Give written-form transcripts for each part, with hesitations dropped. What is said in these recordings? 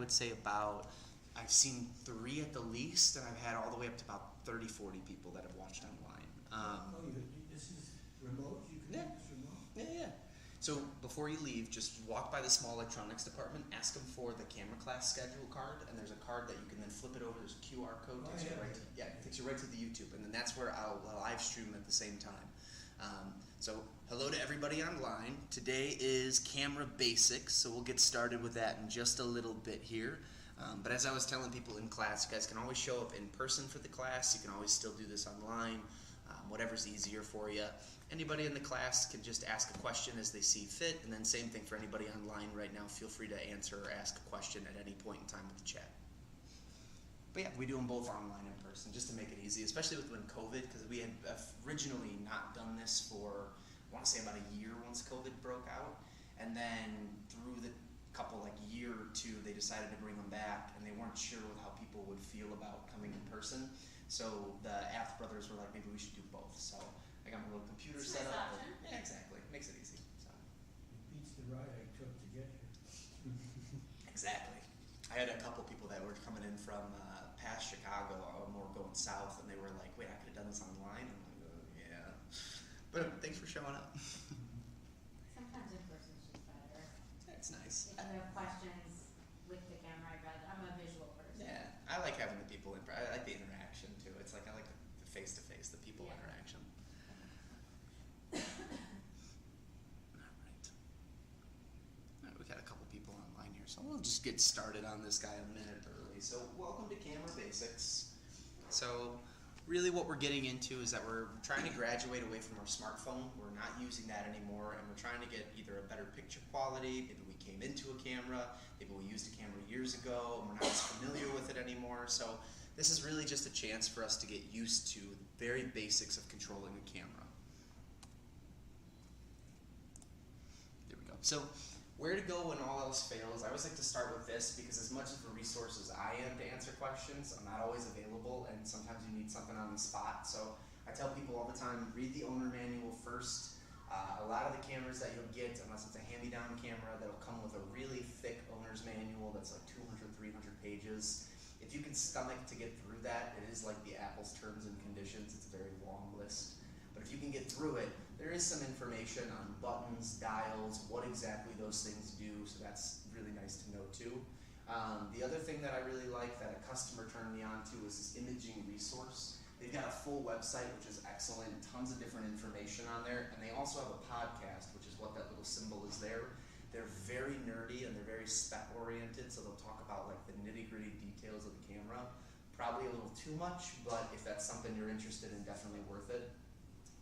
would say I've seen 3 at the least, and I've had all the way up to about 30, 40 people that have watched online. This is remote? You can do this remote? Yeah. So before you leave, just walk by the small electronics department, ask them for the camera class schedule card, and there's a card that you can then flip it over. There's a QR code, takes you right to the YouTube, and then that's where I'll live stream at the same time. So hello to everybody online. Today is camera basics, so we'll get started with that in just a little bit here. But as I was telling people in class, you guys can always show up in person for the class. You can always still do this online, whatever's easier for you. Anybody in the class can just ask a question as they see fit, and then same thing for anybody online right now. Feel free to answer or ask a question at any point in time with the chat. But yeah, we do them both online and in person just to make it easy, especially with when COVID, because we had originally not done this for, I want to say, about a year once COVID broke out. And then through the couple year or two, they decided to bring them back, and they weren't sure with how people would feel about coming in person. So the Ath brothers were like, maybe we should do both. So I got my little computer set up. Yeah, exactly. Makes it easy. So. It beats the ride I took to get here. Exactly. I had a couple people that were coming in from past Chicago, or more going south, and they were like, wait, I could have done this online? I'm like, yeah. But thanks for showing up. Sometimes in person is just better. That's nice. If you have questions with the camera, I'm a visual person. Yeah, I like having the people I like the interaction too. It's like I like the face-to-face, the people interaction. Alright, we got a couple people online here, so we'll just get started on this guy a minute early. So welcome to Camera Basics. So really what we're getting into is that we're trying to graduate away from our smartphone. We're not using that anymore, and we're trying to get either a better picture quality, maybe we came into a camera, maybe we used a camera years ago, and we're not as familiar with it anymore. So this is really just a chance for us to get used to the very basics of controlling a camera. There we go. So where to go when all else fails? I always like to start with this because as much of a resource as I am to answer questions, I'm not always available, and sometimes you need something on the spot. So I tell people all the time, read the owner manual first. A lot of the cameras that you'll get, unless it's a hand-me-down camera, that'll come with a really thick owner's manual that's like 200, 300 pages. If you can stomach to get through that, it is like the Apple's terms and conditions. It's a very long list. But if you can get through it, there is some information on buttons, dials, what exactly those things do, so that's really nice to know too. The other thing that I really like that a customer turned me on to is this imaging resource. They've got a full website, which is excellent, tons of different information on there, and they also have a podcast, which is what that little symbol is there. They're very nerdy and they're very spec-oriented, so they'll talk about the nitty-gritty details of the camera. Probably a little too much, but if that's something you're interested in, definitely worth it.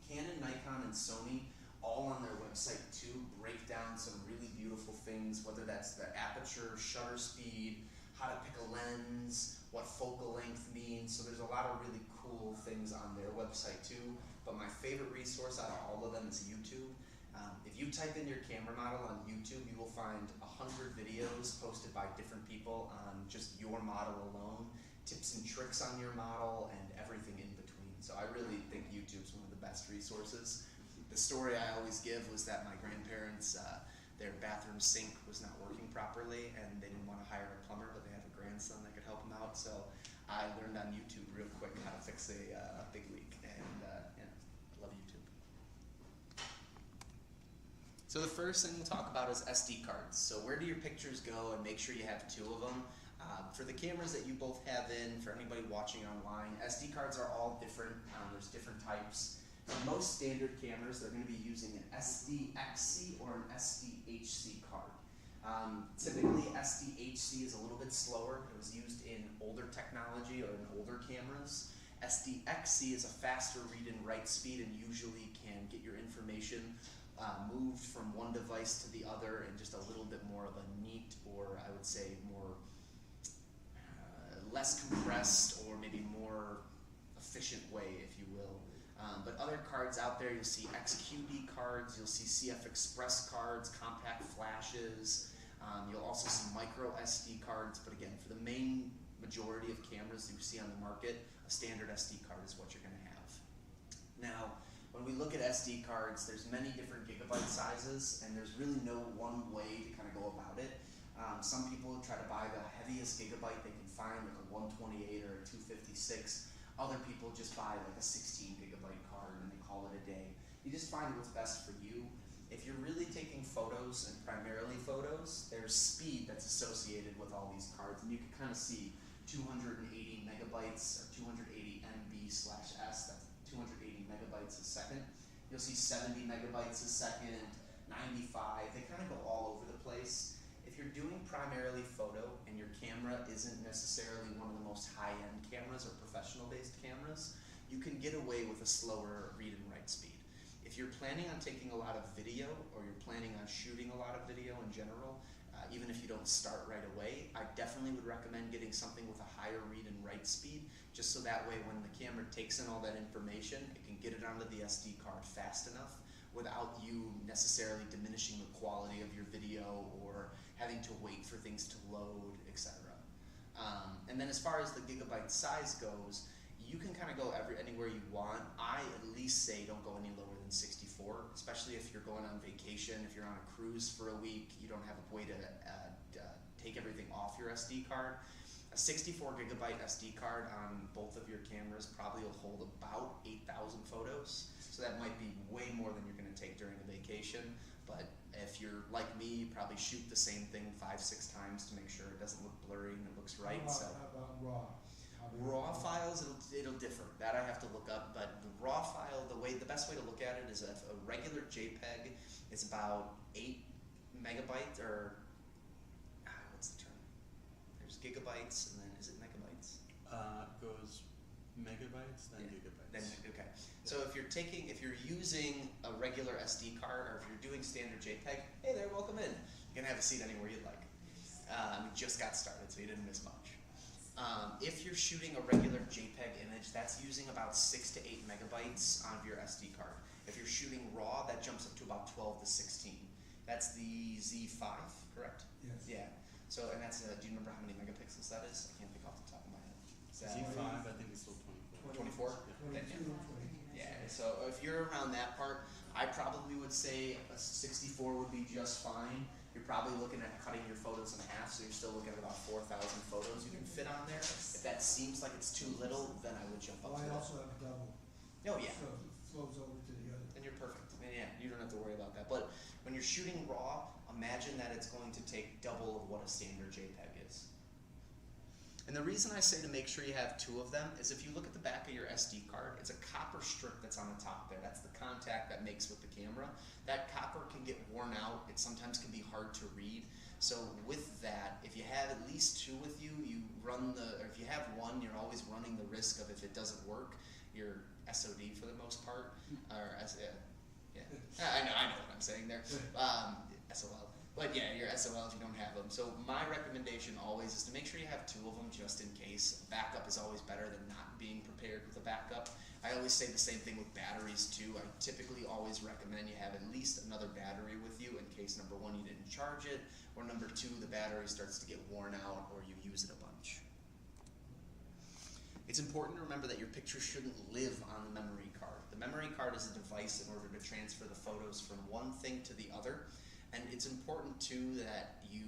Canon, Nikon, and Sony, all on their website too, break down some really beautiful things, whether that's the aperture, shutter speed, how to pick a lens, what focal length means. So there's a lot of really cool things on their website too. But my favorite resource out of all of them is YouTube. If you type in your camera model on YouTube, you will find 100 videos posted by different people on just your model alone, tips and tricks on your model, and everything in between. So I really think YouTube's one of the best resources. The story I always give was that my grandparents, their bathroom sink was not working properly, and they didn't want to hire a plumber, but they have a grandson that could help them out. So I learned on YouTube real quick how to fix a big leak, and I love YouTube. So the first thing we'll talk about is SD cards. So where do your pictures go, and make sure you have 2 of them. For the cameras that you both have in, for anybody watching online, SD cards are all different. There's different types. For most standard cameras, they're going to be using an SDXC or an SDHC card. Typically, SDHC is a little bit slower. It was used in older technology or in older cameras. SDXC is a faster read and write speed and usually can get your information moved from one device to the other in just a little bit more of a neat, or I would say more less compressed, or maybe more efficient way, if you will. But other cards out there, you'll see XQD cards, you'll see CF Express cards, compact flashes, you'll also see micro SD cards, but again, for the main majority of cameras you see on the market, a standard SD card is what you're going to have. Now, when we look at SD cards, there's many different gigabyte sizes, and there's really no one way to kind of go about it. Some people try to buy the heaviest gigabyte they can find, like a 128 or a 256. Other people just buy like a 16 gigabyte card and they call it a day. You just find what's best for you. If you're really taking photos and primarily photos, there's speed that's associated with all these cards, and you can kind of see 280 megabytes or 280 MB/s, that's 280 megabytes a second. You'll see 70 megabytes a second, 95, they kind of go all over the place. If you're doing primarily photo and your camera isn't necessarily one of the most high-end cameras or professional-based cameras, you can get away with a slower read and write speed. If you're planning on taking a lot of video or you're planning on shooting a lot of video in general, even if you don't start right away, I definitely would recommend getting something with a higher read and write speed, just so that way when the camera takes in all that information, it can get it onto the SD card fast enough without you necessarily diminishing the quality of your video or having to wait for things to load, etc. And then as far as the gigabyte size goes, you can kind of go anywhere you want. I at least say don't go any lower than 64, especially if you're going on vacation, if you're on a cruise for a week, you don't have a way to take everything off your SD card. A 64 gigabyte SD card on both of your cameras probably will hold about 8,000 photos. So that might be way more than you're going to take during a vacation. But if you're like me, you probably shoot the same thing 5-6 times to make sure it doesn't look blurry and it looks right. How about raw? Raw files, it'll differ. That I have to look up, but the raw file, the best way to look at it is a regular JPEG is about 8 megabytes, or what's the term? There's gigabytes, and then is it megabytes? Goes megabytes, then gigabytes. Then, okay. So if you're using a regular SD card, or if you're doing standard JPEG, hey there, welcome in. You can have a seat anywhere you'd like. We just got started, so you didn't miss much. If you're shooting a regular JPEG image, that's using about 6 to 8 megabytes on your SD card. If you're shooting RAW, that jumps up to about 12 to 16. That's the Z5, correct? Yes. Yeah. So, and that's, do you remember how many megapixels that is? I can't think off the top of my head. Is that Z5, I think it's still 24. 24? Yeah. 22 or 20. Yeah, so if you're around that part, I probably would say a 64 would be just fine. You're probably looking at cutting your photos in half, so you're still looking at about 4,000 photos you can fit on there. If that seems like it's too little, then I would jump up Oh, to I it. also have a double. Oh yeah, So it flows over to the other. then you're perfect. And yeah, you don't have to worry about that. But when you're shooting RAW, imagine that it's going to take double of what a standard JPEG is. And the reason I say to make sure you have 2 of them is if you look at the back of your SD card, it's a copper strip that's on the top there. That's the contact that makes with the camera. That copper can get worn out. It sometimes can be hard to read. So with that, if you have at least 2 with you, or if you have 1, you're always running the risk of, if it doesn't work, your SOD for the most part, or yeah, I know what I'm saying there, SOL. But yeah, your SOL if you don't have them. So my recommendation always is to make sure you have 2 of them just in case. Backup is always better than not being prepared with a backup. I always say the same thing with batteries too. I typically always recommend you have at least another battery with you in case, number 1, you didn't charge it, or number 2, the battery starts to get worn out or you use it a bunch. It's important to remember that your picture shouldn't live on the memory card. The memory card is a device in order to transfer the photos from one thing to the other. And it's important too that you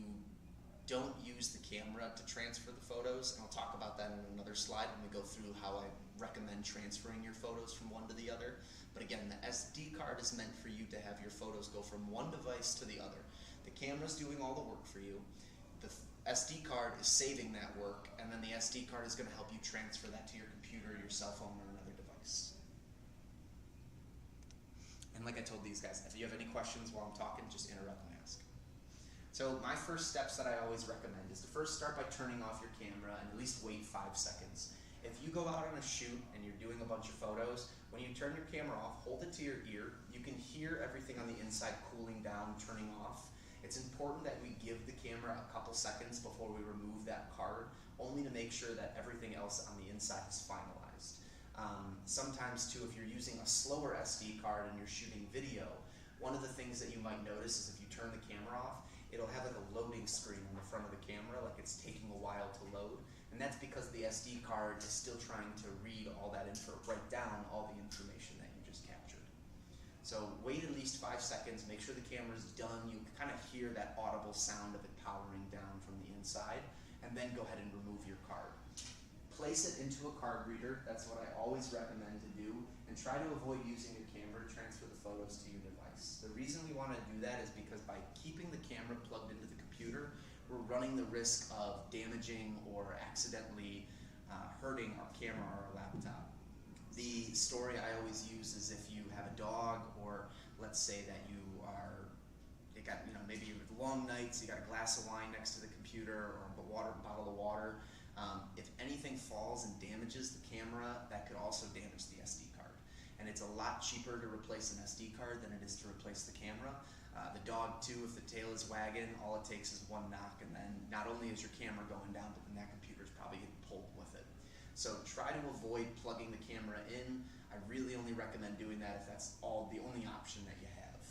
don't use the camera to transfer the photos, and I'll talk about that in another slide when we go through how I recommend transferring your photos from one to the other. But again, the SD card is meant for you to have your photos go from one device to the other. The camera's doing all the work for you. The SD card is saving that work, and then the SD card is going to help you transfer that to your computer, your cell phone, or another device. And like I told these guys, if you have any questions while I'm talking, just interrupt and ask. So my first steps that I always recommend is to first start by turning off your camera and at least wait 5 seconds. If you go out on a shoot and you're doing a bunch of photos, when you turn your camera off, hold it to your ear. You can hear everything on the inside cooling down, turning off. It's important that we give the camera a couple seconds before we remove that card, only to make sure that everything else on the inside is finalized. Sometimes too, if you're using a slower SD card and you're shooting video, one of the things that you might notice is if you turn the camera off, it'll have like a loading screen on the front of the camera, like it's taking a while to load. And that's because the SD card is still trying to read all that info, write down all the information that you just captured. So wait at least 5 seconds, make sure the camera's done. You can kind of hear that audible sound of it powering down from the inside, and then go ahead and remove your card. Place it into a card reader, that's what I always recommend to do, and try to avoid using your camera to transfer the photos to your device. The reason we want to do that is because by keeping the camera plugged into the computer, we're running the risk of damaging or accidentally hurting our camera or our laptop. The story I always use is if you have a dog, or let's say that you got, maybe long nights, you got a glass of wine next to the computer or a bottle of water. If anything falls and damages the camera, that could also damage the SD card. And it's a lot cheaper to replace an SD card than it is to replace the camera. The dog too, if the tail is wagging, all it takes is one knock, and then not only is your camera going down, but then that computer's probably getting pulled with it. So try to avoid plugging the camera in. I really only recommend doing that if that's the only option that you have.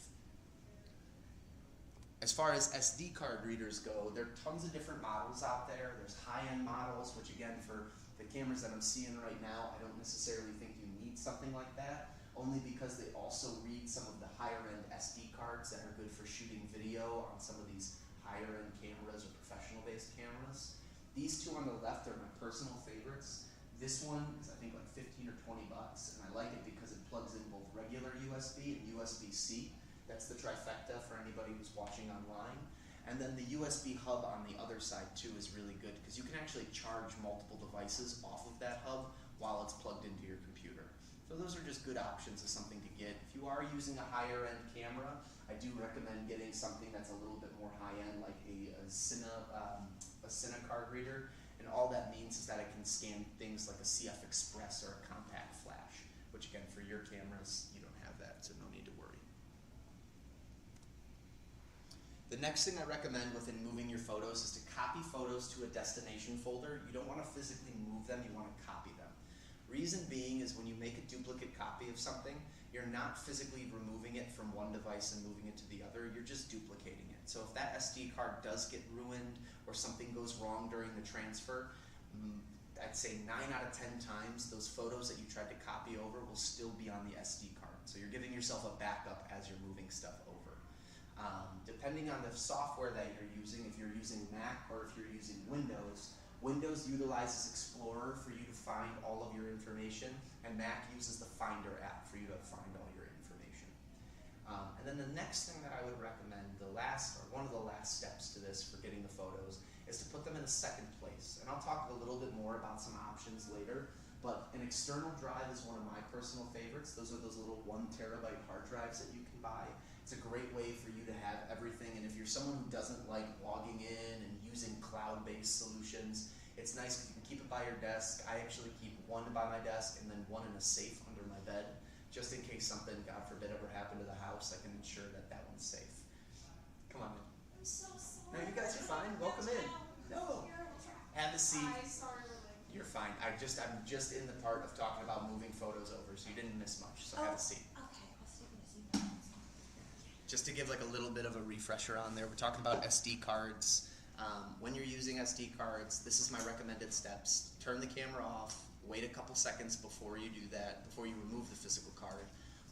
As far as SD card readers go, there are tons of different models out there. There's high-end models, which again, for the cameras that I'm seeing right now, I don't necessarily think you need something like that, only because they also read some of the higher-end SD cards that are good for shooting video on some of these higher-end cameras or professional-based cameras. These two on the left are my personal favorites. This one is I think like 15 or 20 bucks, and I like it because it plugs in both regular USB and USB-C. That's the trifecta for anybody who's watching online. And then the USB hub on the other side too is really good because you can actually charge multiple devices off of that hub while it's plugged into your computer. So those are just good options of something to get. If you are using a higher end camera, I do recommend getting something that's a little bit more high end, like a Cine card reader. And all that means is that it can scan things like a CF Express or a compact flash, which again, for your cameras, you don't have that, so no need to worry. The next thing I recommend within moving your photos is to copy photos to a destination folder. You don't want to physically move them, you want to copy them. Reason being is when you make a duplicate copy of something, you're not physically removing it from one device and moving it to the other, you're just duplicating it. So if that SD card does get ruined or something goes wrong during the transfer, I'd say 9 out of 10 times those photos that you tried to copy over will still be on the SD card. So you're giving yourself a backup as you're moving stuff over. Depending on the software that you're using, if you're using Mac or if you're using Windows, Windows utilizes Explorer for you to find all of your information, and Mac uses the Finder app for you to find all your information. And then the next thing that I would recommend, one of the last steps to this for getting the photos, is to put them in a second place. And I'll talk a little bit more about some options later, but an external drive is one of my personal favorites. Those are those little 1 terabyte hard drives that you can buy. It's a great way for you to have everything, and if you're someone who doesn't like logging in and using cloud-based solutions, it's nice because you can keep it by your desk. I actually keep one by my desk and then one in a safe under my bed, just in case something, God forbid, ever happened to the house. I can ensure that that one's safe. Come on in. I'm so sorry. No, you guys are fine. Welcome in. No. Have a seat. Hi, sorry, Lily. You're fine. I'm just in the part of talking about moving photos over, so you didn't miss much. So have a seat. Okay, I'll sit in the seat. Just to give like a little bit of a refresher on there, we're talking about SD cards. When you're using SD cards, this is my recommended steps. Turn the camera off, wait a couple seconds before you do that, before you remove the physical card.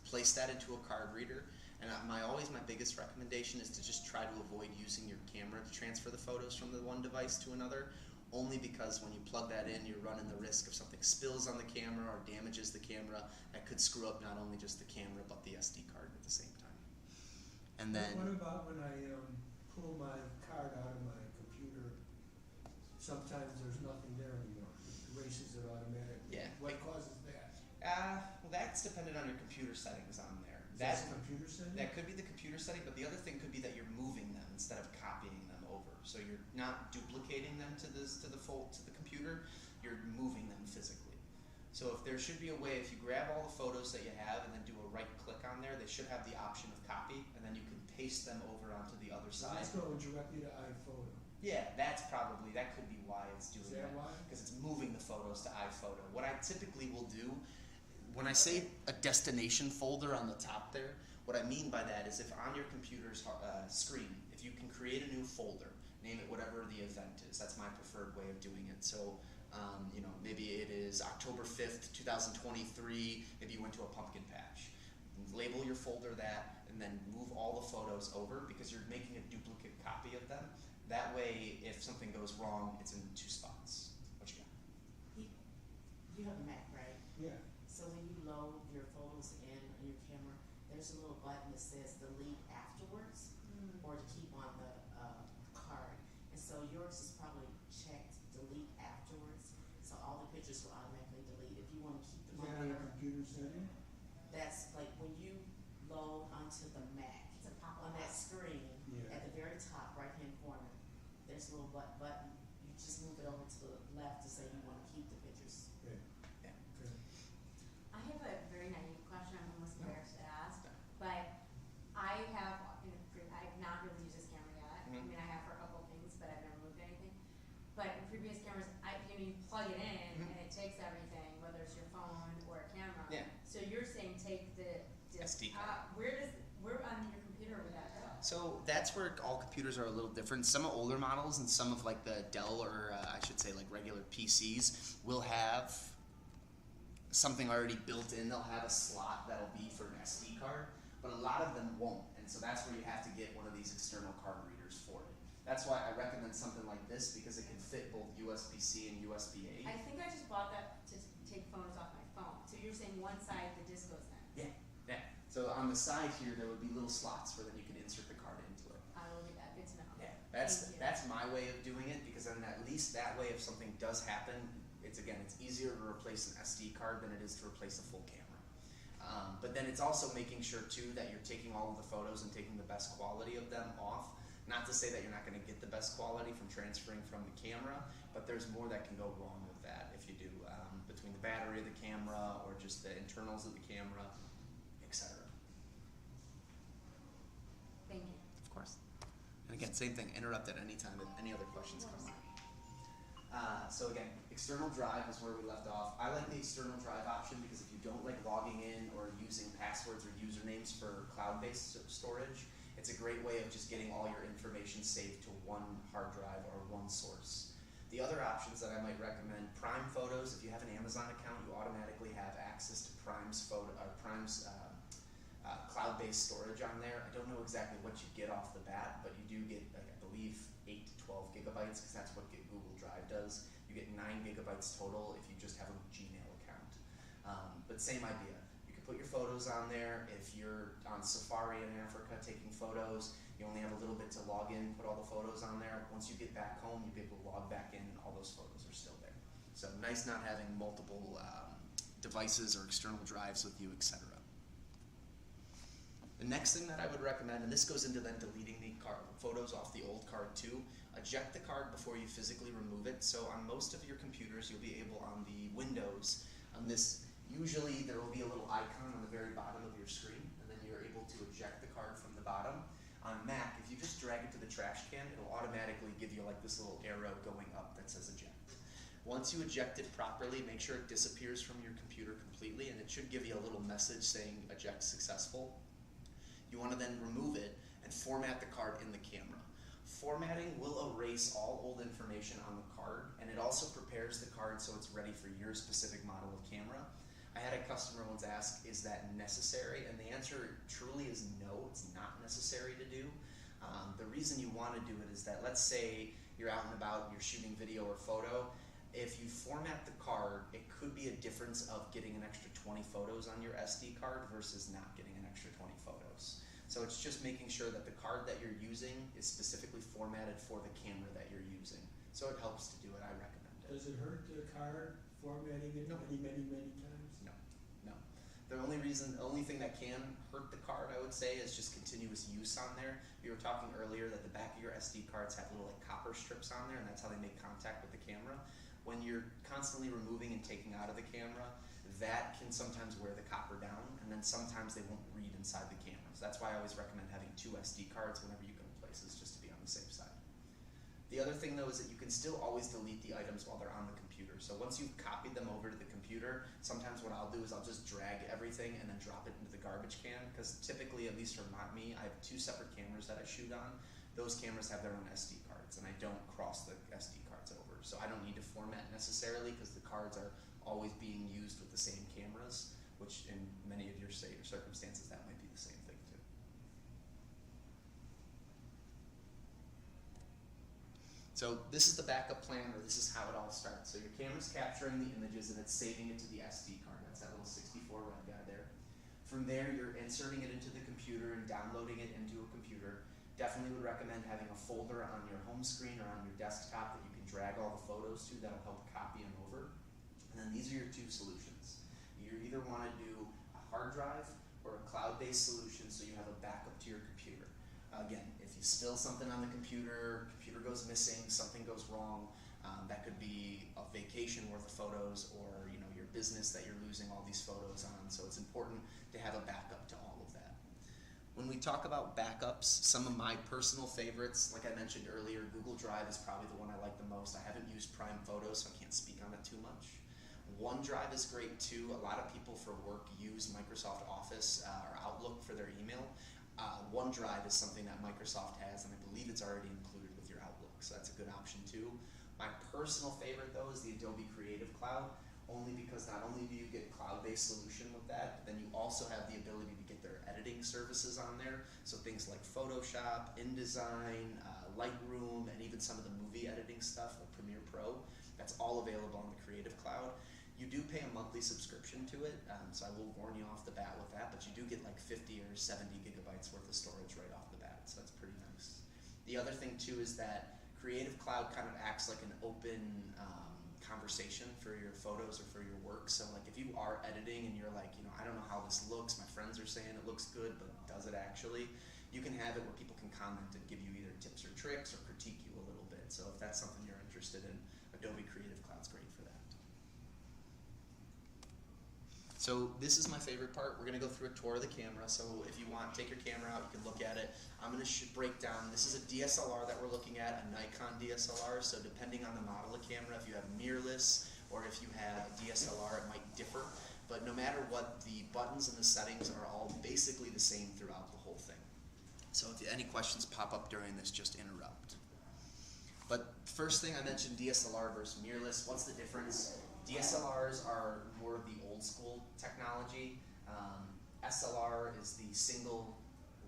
Place that into a card reader. And my biggest recommendation is to just try to avoid using your camera to transfer the photos from the one device to another, only because when you plug that in, you're running the risk of something spills on the camera or damages the camera. That could screw up not only just the camera, but the SD card at the same time. And then, What about when I pull my card out of my computer? Sometimes there's nothing there anymore. It erases it automatically. Yeah. What causes that? well, that's dependent on your computer settings on there. Is that a computer setting? That could be the computer setting, but the other thing could be that you're moving them instead of copying them over. So you're not duplicating them to the computer, you're moving them physically. So if there should be a way, if you grab all the photos that you have and then do a right click on there, they should have the option of copy, and then you can paste them over onto the other So side. that's going directly to iPhoto. Yeah, that could be why it's doing Is that why? because it's moving the photos to iPhoto. What I typically will do, when I say a destination folder on the top there, what I mean by that is if on your computer's screen, if you can create a new folder, name it whatever the event is. That's my preferred way of doing it. So, maybe it is October 5th, 2023, maybe you went to a pumpkin patch. label your folder that, and then move all the photos over because you're making a duplicate copy of them. That way, if something goes wrong, it's in 2 spots. What you got? You have a Mac, right? Yeah, So when you load your photos in on your camera, there's a little button that says delete afterwards, or to keep on the card. And so yours is probably checked delete afterwards, so all the pictures will automatically delete. If you want to keep is them that on on a there, computer setting? that's like when you load onto the Mac, It's a pop-up. on that screen, Yeah. at the very top right-hand corner, there's a little button. You just move it over to the left to say you want to keep the pictures. Okay, Yeah. okay. I have a very naive question, I'm almost embarrassed to ask, but I've not really used this camera yet. I Mhm. mean, I have for a couple of things, but I've never moved anything. But in previous cameras, you plug it in Mhm. and it takes everything, whether it's your phone or a camera. Yeah. So you're saying take the SD card. Where on your computer would that go? So that's where all computers are a little different. Some older models and some of like the Dell or I should say like regular PCs will have something already built in. They'll have a slot that'll be for an SD card, but a lot of them won't. And so that's where you have to get one of these external card readers for it. That's why I recommend something like this because it can fit both USB-C and USB-A. I think I just bought that to take photos off my phone. So you're saying one side the disc goes in? Yeah, yeah. So on the side here, there would be little slots where then you can insert the card into it. I will get that, good to know. Yeah, Thank you. that's my way of doing it because then at least that way, if something does happen, it's easier to replace an SD card than it is to replace a full camera. But then it's also making sure too that you're taking all of the photos and taking the best quality of them off. Not to say that you're not going to get the best quality from transferring from the camera, but there's more that can go wrong with that if you do between the battery of the camera or just the internals of the camera, etc. Thank you. Of course. And again, same thing, interrupt at any time if any other questions come up. So again, external drive is where we left off. I like the external drive option because if you don't like logging in or using passwords or usernames for cloud-based storage, it's a great way of just getting all your information saved to one hard drive or one source. The other options that I might recommend, Prime Photos. If you have an Amazon account, you automatically have access to Prime's cloud-based storage on there. I don't know exactly what you get off the bat, but you do get, like, I believe, 8 to 12 gigabytes because that's what Google Drive does. You get 9 gigabytes total if you just have a Gmail account. But same idea. You can put your photos on there. If you're on safari in Africa taking photos, you only have a little bit to log in, put all the photos on there. Once you get back home, you'll be able to log back in and all those photos are still there. So nice not having multiple devices or external drives with you, etc. The next thing that I would recommend, and this goes into then deleting the photos off the old card too, eject the card before you physically remove it. So on most of your computers, you'll be able on the Windows, on this, usually there will be a little icon on the very bottom of your screen, and then you're able to eject the card from the bottom. On Mac, if you just drag it to the trash can, it'll automatically give you like this little arrow going up that says eject. Once you eject it properly, make sure it disappears from your computer completely, and it should give you a little message saying eject successful. You want to then remove it and format the card in the camera. Formatting will erase all old information on the card, and it also prepares the card so it's ready for your specific model of camera. I had a customer once ask, is that necessary? And the answer truly is no, it's not necessary to do. The reason you want to do it is that, let's say you're out and about, you're shooting video or photo. If you format the card, it could be a difference of getting an extra 20 photos on your SD card versus not getting an extra 20 photos. So it's just making sure that the card that you're using is specifically formatted for the camera that you're using. So it helps to do it, I recommend it. Does it hurt the card formatting it No. many times? No, no. The only thing that can hurt the card, I would say, is just continuous use on there. We were talking earlier that the back of your SD cards have little like copper strips on there, and that's how they make contact with the camera. When you're constantly removing and taking out of the camera, that can sometimes wear the copper down, and then sometimes they won't read inside the camera. So that's why I always recommend having 2 SD cards whenever you go places, just to be on the safe side. The other thing though is that you can still always delete the items while they're on the computer. So once you've copied them over to the computer, sometimes what I'll do is I'll just drag everything and then drop it into the garbage can, because typically, at least for me, I have 2 separate cameras that I shoot on. Those cameras have their own SD cards, and I don't cross the SD cards over. So I don't need to format necessarily because the cards are always being used with the same cameras. which in many of your circumstances that might be the same thing too. So this is the backup plan, or this is how it all starts. So your camera's capturing the images and it's saving it to the SD card. That's that little 64 red guy there. From there, you're inserting it into the computer and downloading it into a computer. Definitely would recommend having a folder on your home screen or on your desktop that you can drag all the photos to. That'll help copy them over. And then these are your two solutions. You either want to do a hard drive or a cloud-based solution so you have a backup to your computer. Again, if you spill something on the computer goes missing, something goes wrong, that could be a vacation worth of photos, or your business that you're losing all these photos on. So it's important to have a backup to all of that. When we talk about backups, some of my personal favorites, like I mentioned earlier, Google Drive is probably the one I like the most. I haven't used Prime Photos, so I can't speak on it too much. OneDrive is great too. A lot of people for work use Microsoft Office or Outlook for their email. OneDrive is something that Microsoft has, and I believe it's already included with your Outlook, so that's a good option too. My personal favorite though is the Adobe Creative Cloud, only because not only do you get cloud-based solution with that, but then you also have the ability to get their editing services on there, so things like Photoshop, InDesign, Lightroom, and even some of the movie editing stuff like Premiere Pro. That's all available on the Creative Cloud. You do pay a monthly subscription to it, so I will warn you off the bat with that, but you do get like 50 or 70 gigabytes worth of storage right off the bat, so that's pretty nice. The other thing too is that Creative Cloud kind of acts like an open conversation for your photos or for your work. So like if you are editing and you're like, I don't know how this looks, my friends are saying it looks good, but does it actually? You can have it where people can comment and give you either tips or tricks or critique you a little bit. So if that's something you're interested in, Adobe Creative Cloud's great for that. So this is my favorite part. We're going to go through a tour of the camera. So if you want, take your camera out, you can look at it. I'm going to break down, this is a DSLR that we're looking at, a Nikon DSLR. So depending on the model of camera, if you have mirrorless or if you have DSLR, it might differ. But no matter what, the buttons and the settings are all basically the same throughout the whole thing. So if any questions pop up during this, just interrupt. But first thing I mentioned, DSLR versus mirrorless. What's the difference? DSLRs are more of the old school technology. SLR is the single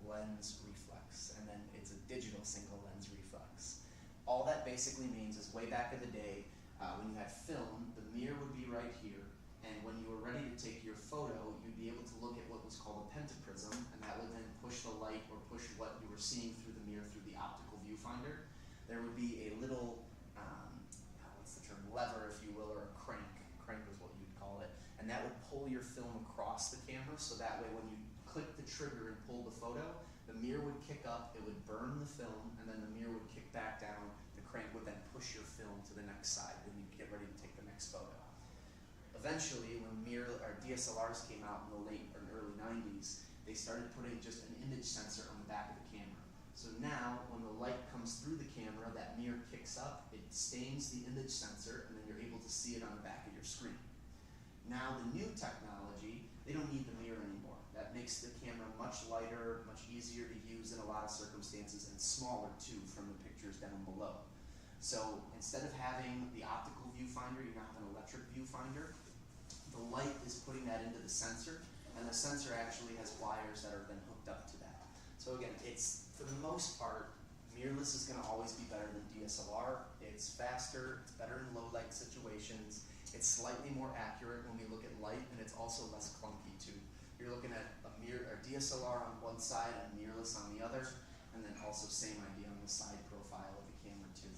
lens reflex, and then it's a digital single lens reflex. All that basically means is way back in the day, when you had film, the mirror would be right here, and when you were ready to take your photo, you'd be able to look at what was called a pentaprism, and that would then push the light or push what you were seeing through the mirror through the optical viewfinder. There would be a little, what's the term, lever, if you will, or a crank is what you'd call it, and that would pull your film across the camera, so that way when you click the trigger and pull the photo, the mirror would kick up, it would burn the film, and then the mirror would kick back down, the crank would then push your film to the next side, and you'd get ready to take the next photo. Eventually, when DSLRs came out in the late or early 90s, they started putting just an image sensor on the back of the camera. So now, when the light comes through the camera, that mirror kicks up, it stains the image sensor, and then you're able to see it on the back of your screen. Now, the new technology, they don't need the mirror anymore. That makes the camera much lighter, much easier to use in a lot of circumstances, and smaller too from the pictures down below. So instead of having the optical viewfinder, you now have an electric viewfinder. The light is putting that into the sensor, and the sensor actually has wires that are then hooked up to that. So again, it's, for the most part, mirrorless is going to always be better than DSLR. It's faster, it's better in low light situations, it's slightly more accurate when we look at light, and it's also less clunky too. You're looking at a DSLR on one side and mirrorless on the other, and then also same idea on the side profile of the camera too.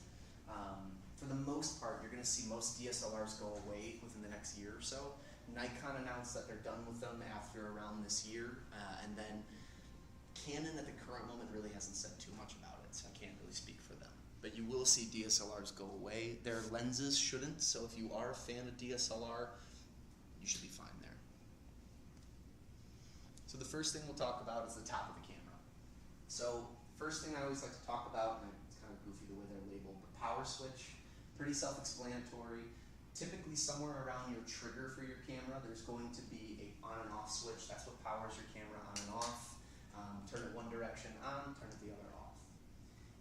For the most part, you're going to see most DSLRs go away within the next year or so. Nikon announced that they're done with them after around this year, and then Canon at the current moment really hasn't said too much about it, so I can't really speak for them. But you will see DSLRs go away. Their lenses shouldn't, so if you are a fan of DSLR, you should be fine there. So the first thing we'll talk about is the top of the camera. So first thing I always like to talk about, and it's kind of goofy the way they're labeled, but power switch, pretty self-explanatory. Typically somewhere around your trigger for your camera, there's going to be a on and off switch. That's what powers your camera on and off. Turn it one direction on, turn it the other off.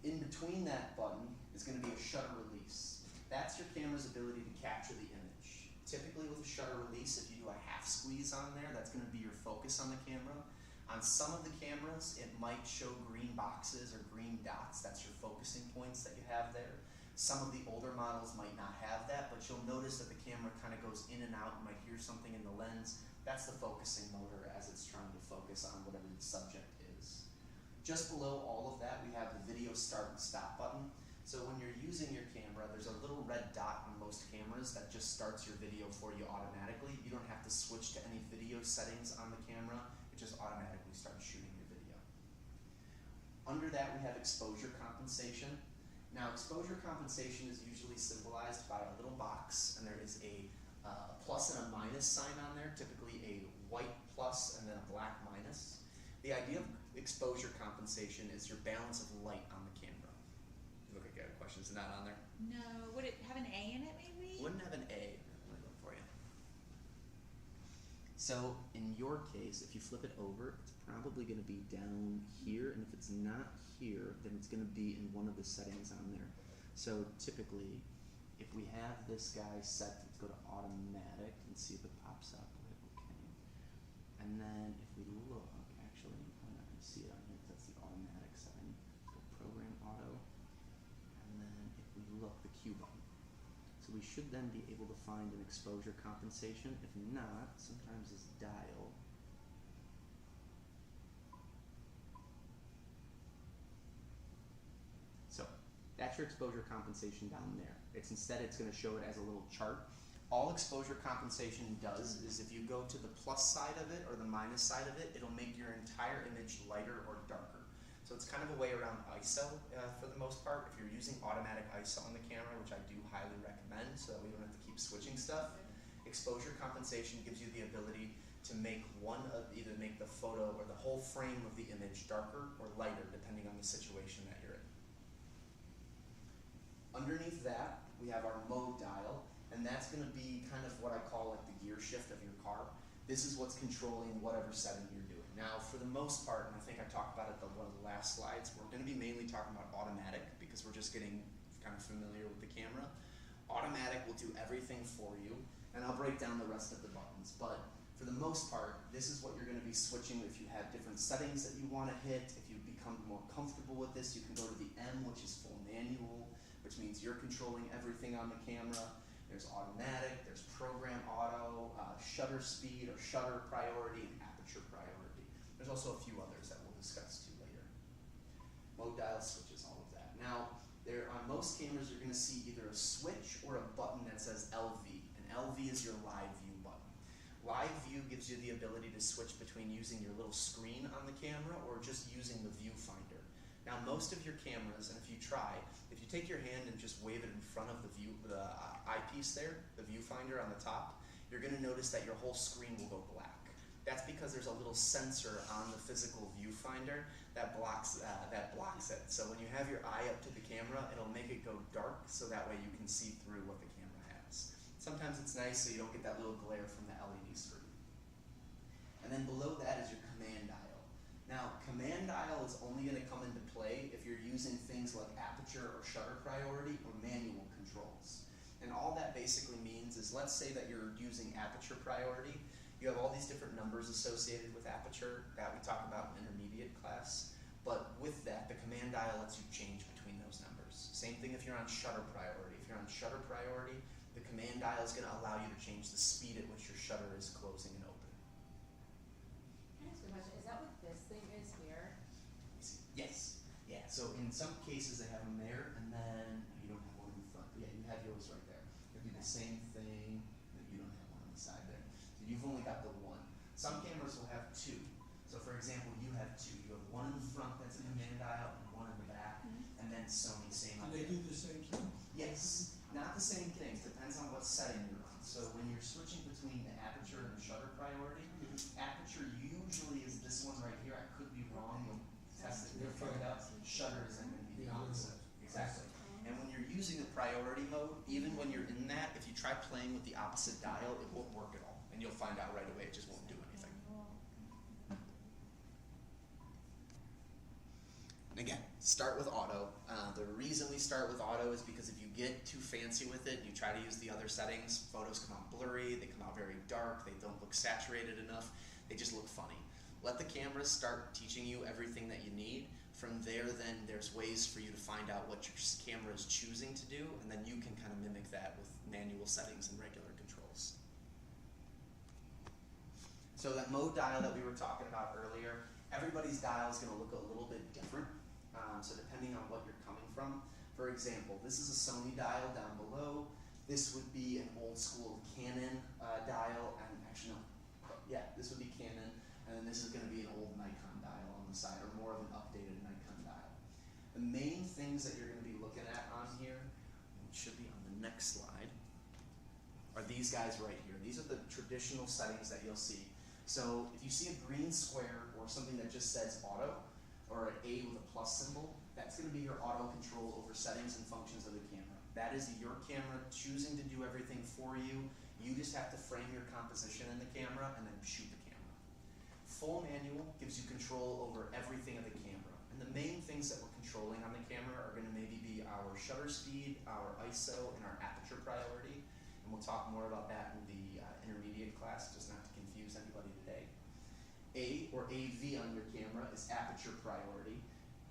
In between that button is going to be a shutter release. That's your camera's ability to capture the image. Typically with a shutter release, if you do a half squeeze on there, that's going to be your focus on the camera. On some of the cameras, it might show green boxes or green dots. That's your focusing points that you have there. Some of the older models might not have that, but you'll notice that the camera kind of goes in and out. You might hear something in the lens. That's the focusing motor as it's trying to focus on whatever the subject is. Just below all of that, we have the video start and stop button. So when you're using your camera, there's a little red dot on most cameras that just starts your video for you automatically. You don't have to switch to any video settings on the camera. It just automatically starts shooting your video. Under that, we have exposure compensation. Now, exposure compensation is usually symbolized by a little box, and there is a plus and a minus sign on there, typically a white plus and then a black minus. The idea of exposure compensation is your balance of light on the camera. You look like you got a question. Is it not on there? No, would it have an A in it maybe? Wouldn't have an A. Let me look for you. So in your case, if you flip it over, it's probably going to be down here, and if it's not here, then it's going to be in one of the settings on there. So typically, if we have this guy set to go to automatic and see if it pops up, okay. And then if we look, actually, I'm not going to see it on here because that's the automatic setting. Let's go program auto, and then if we look, the Q button. So we should then be able to find an exposure compensation. If not, sometimes this dial. So that's your exposure compensation down there. It's going to show it as a little chart. All exposure compensation does is if you go to the plus side of it or the minus side of it, it'll make your entire image lighter or darker. So it's kind of a way around ISO for the most part. If you're using automatic ISO on the camera, which I do highly recommend so that we don't have to keep switching stuff, exposure compensation gives you the ability to make either make the photo or the whole frame of the image darker or lighter depending on the situation that you're in. Underneath that, we have our mode dial, and that's going to be kind of what I call like the gear shift of your car. This is what's controlling whatever setting you're doing. Now, for the most part, and I think I talked about it in one of the last slides, we're going to be mainly talking about automatic because we're just getting kind of familiar with the camera. Automatic will do everything for you, and I'll break down the rest of the buttons. But for the most part, this is what you're going to be switching if you have different settings that you want to hit. If you become more comfortable with this, you can go to the M, which is full manual, which means you're controlling everything on the camera. There's automatic, there's program auto, shutter speed or shutter priority, and aperture priority. There's also a few others that we'll discuss too later. Mode dial switches, all of that. Now, on most cameras, you're going to see either a switch or a button that says LV, and LV is your live view button. Live view gives you the ability to switch between using your little screen on the camera or just using the viewfinder. Now, most of your cameras, and if you try, if you take your hand and just wave it in front of the eyepiece there, the viewfinder on the top, you're going to notice that your whole screen will go black. That's because there's a little sensor on the physical viewfinder that blocks it. So when you have your eye up to the camera, it'll make it go dark so that way you can see through what the camera has. Sometimes it's nice so you don't get that little glare from the LED screen. And then below that is your command dial. Now, command dial is only going to come into play if you're using things like aperture or shutter priority or manual controls. And all that basically means is, let's say that you're using aperture priority. You have all these different numbers associated with aperture that we talk about in intermediate class. But with that, the command dial lets you change between those numbers. Same thing if you're on shutter priority. If you're on shutter priority, the command dial is going to allow you to change the speed at which your shutter is closing and opening. Can I ask a question? Is that what this thing is here? Yes. Yeah. So in some cases they have them there, and then you don't have one in the front. But yeah, you have yours right there. It'd be the same thing, but you don't have one on the side there. So you've only got the one. Some cameras will have two. So for example, you have two. You have one in the front that's a command dial, and one in the back, and then Sony same Do idea. they do the same thing? Yes. Not the same thing. Depends on what setting you're on. So when you're switching between the aperture and the shutter priority, aperture usually is this one right here. I could be wrong. We'll test it. We'll find out. Shutter is then going to be the opposite. Exactly. And when you're using the priority mode, even when you're in that, if you try playing with the opposite dial, it won't work at all. And you'll find out right away. It just won't do anything. And again, start with auto. The reason we start with auto is because if you get too fancy with it, you try to use the other settings, photos come out blurry, they come out very dark, they don't look saturated enough, they just look funny. Let the cameras start teaching you everything that you need. From there, then there's ways for you to find out what your camera is choosing to do, and then you can kind of mimic that with manual settings and regular controls. So that mode dial that we were talking about earlier, everybody's dial is going to look a little bit different. So depending on what you're coming from. For example, this is a Sony dial down below. This would be an old school Canon dial, and actually no, yeah, this would be Canon, and then this is going to be an old Nikon dial on the side, or more of an updated Nikon dial. The main things that you're going to be looking at on here, which should be on the next slide, are these guys right here. These are the traditional settings that you'll see. So if you see a green square or something that just says auto, or an A with a plus symbol, that's going to be your auto control over settings and functions of the camera. That is your camera choosing to do everything for you. You just have to frame your composition in the camera and then shoot the camera. Full manual gives you control over everything of the camera. And the main things that we're controlling on the camera are going to maybe be our shutter speed, our ISO, and our aperture priority. And we'll talk more about that in the intermediate class, just not to confuse anybody today. A or AV on your camera is aperture priority.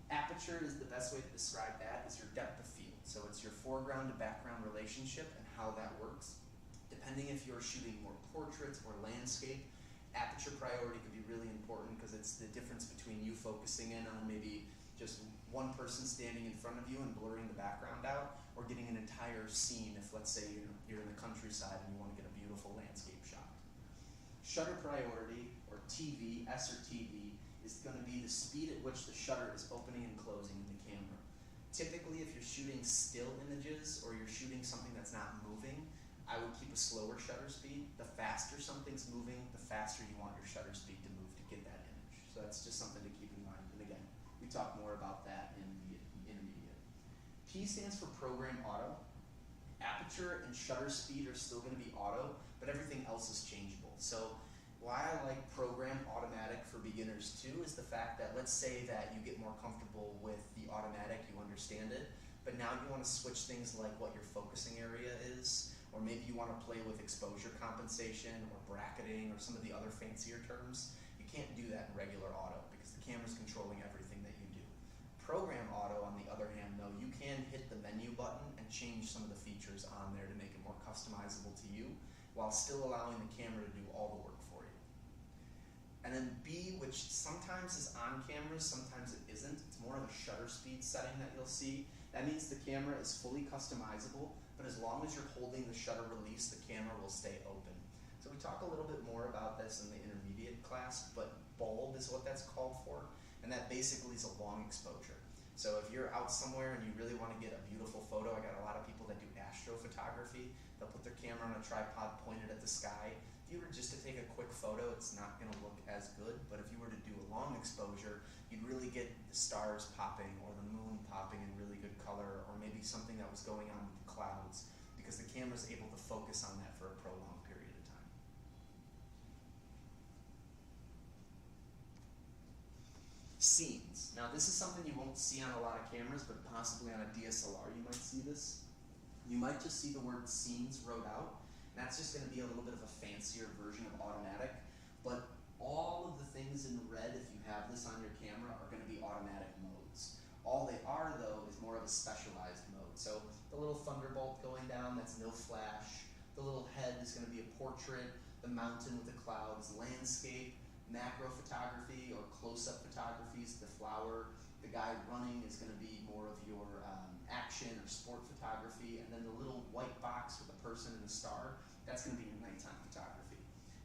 Aperture is the best way to describe that, is your depth of field. So it's your foreground to background relationship and how that works. Depending if you're shooting more portraits or landscape, aperture priority could be really important because it's the difference between you focusing in on maybe just one person standing in front of you and blurring the background out, or getting an entire scene if, let's say, you're in the countryside and you want to get a beautiful landscape shot. Shutter priority, or TV, S or TV, is going to be the speed at which the shutter is opening and closing in the camera. Typically, if you're shooting still images or you're shooting something that's not moving, I would keep a slower shutter speed. The faster something's moving, the faster you want your shutter speed to move to get that image. So that's just something to keep in mind. And again, we talk more about that in the intermediate. P stands for program auto. Aperture and shutter speed are still going to be auto, but everything else is changeable. So why I like program automatic for beginners too is the fact that, let's say that you get more comfortable with the automatic, you understand it, but now you want to switch things like what your focusing area is, or maybe you want to play with exposure compensation or bracketing or some of the other fancier terms. You can't do that in regular auto because the camera's controlling everything that you do. Program auto, on the other hand, though, you can hit the menu button and change some of the features on there to make it more customizable to you, while still allowing the camera to do all the work for you. And then B, which sometimes is on cameras, sometimes it isn't. It's more of a shutter speed setting that you'll see. That means the camera is fully customizable, but as long as you're holding the shutter release, the camera will stay open. So we talk a little bit more about this in the intermediate class, but bulb is what that's called for, and that basically is a long exposure. So if you're out somewhere and you really want to get a beautiful photo, I got a lot of people that do astrophotography. They'll put their camera on a tripod pointed at the sky. If you were just to take a quick photo, it's not going to look as good, but if you were to do a long exposure, you'd really get the stars popping or the moon popping in really good color, or maybe something that was going on with the clouds, because the camera's able to focus on that for a prolonged period of time. Scenes. Now this is something you won't see on a lot of cameras, but possibly on a DSLR you might see this. You might just see the word scenes wrote out. And that's just going to be a little bit of a fancier version of automatic, but all of the things in red, if you have this on your camera, are going to be automatic modes. All they are, though, is more of a specialized mode. So the little thunderbolt going down, that's no flash. The little head is going to be a portrait. The mountain with the clouds, landscape, macro photography or close-up photographies, the flower. The guy running is going to be more of your action or sport photography. And then the little white box with a person and a star, that's going to be your nighttime photography.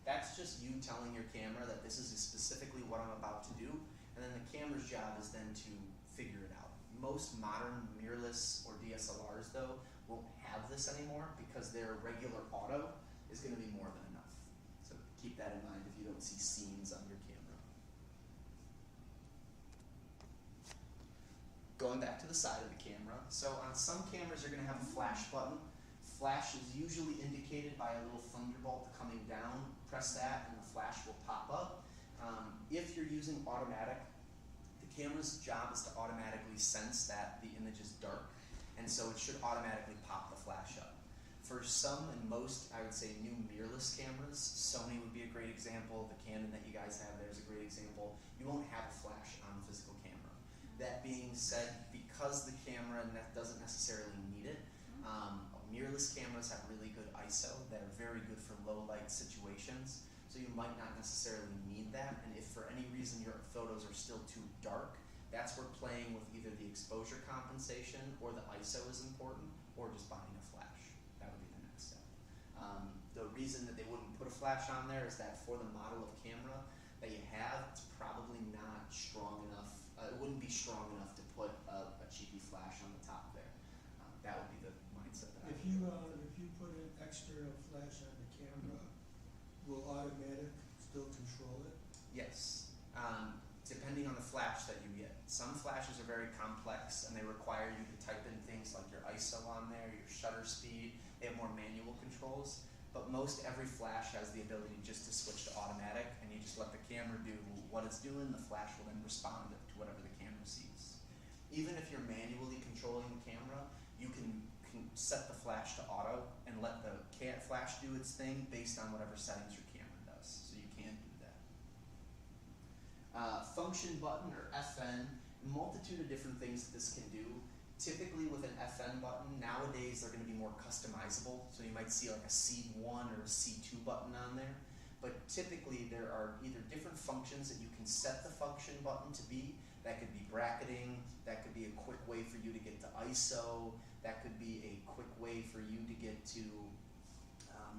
That's just you telling your camera that this is specifically what I'm about to do, and then the camera's job is then to figure it out. Most modern mirrorless or DSLRs, though, won't have this anymore because their regular auto is going to be more than enough. So keep that in mind if you don't see scenes on your camera. Going back to the side of the camera, so on some cameras you're going to have a flash button. Flash is usually indicated by a little thunderbolt coming down. Press that and the flash will pop up. If you're using automatic, the camera's job is to automatically sense that the image is dark, and so it should automatically pop the flash up. For some and most, I would say, new mirrorless cameras, Sony would be a great example, the Canon that you guys have there is a great example, you won't have a flash on the physical camera. That being said, because the camera doesn't necessarily need it, mirrorless cameras have really good ISO that are very good for low light situations, so you might not necessarily need that, and if for any reason your photos are still too dark, that's where playing with either the exposure compensation or the ISO is important, or just buying a flash. That would be the next step. The reason that they wouldn't put a flash on there is that for the model of camera that you have, it's probably not strong enough, it wouldn't be strong enough to put a cheapy flash on the top there. That would be the mindset that I If would you put an external flash on the camera, will automatic still control it? Yes, depending on the flash that you get. Some flashes are very complex and they require you to type in things like your ISO on there, your shutter speed, they have more manual controls, but most every flash has the ability just to switch to automatic, and you just let the camera do what it's doing, the flash will then respond to whatever the camera sees. Even if you're manually controlling the camera, you can set the flash to auto and let the flash do its thing based on whatever settings your camera does. So you can do that. Function button, or FN, multitude of different things that this can do. Typically with an FN button, nowadays they're going to be more customizable. So you might see like a C1 or a C2 button on there. But typically there are either different functions that you can set the function button to be. That could be bracketing, that could be a quick way for you to get to ISO, that could be a quick way for you to get to,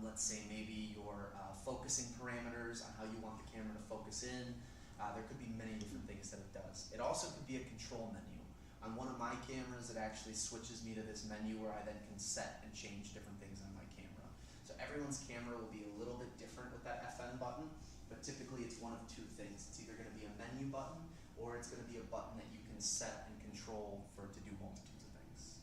let's say maybe your focusing parameters on how you want the camera to focus in. There could be many different things that it does. It also could be a control menu. On one of my cameras, it actually switches me to this menu where I then can set and change different things on my camera. So everyone's camera will be a little bit different with that FN button, but typically it's one of two things. It's either going to be a menu button, or it's going to be a button that you can set and control for it to do multitudes of things.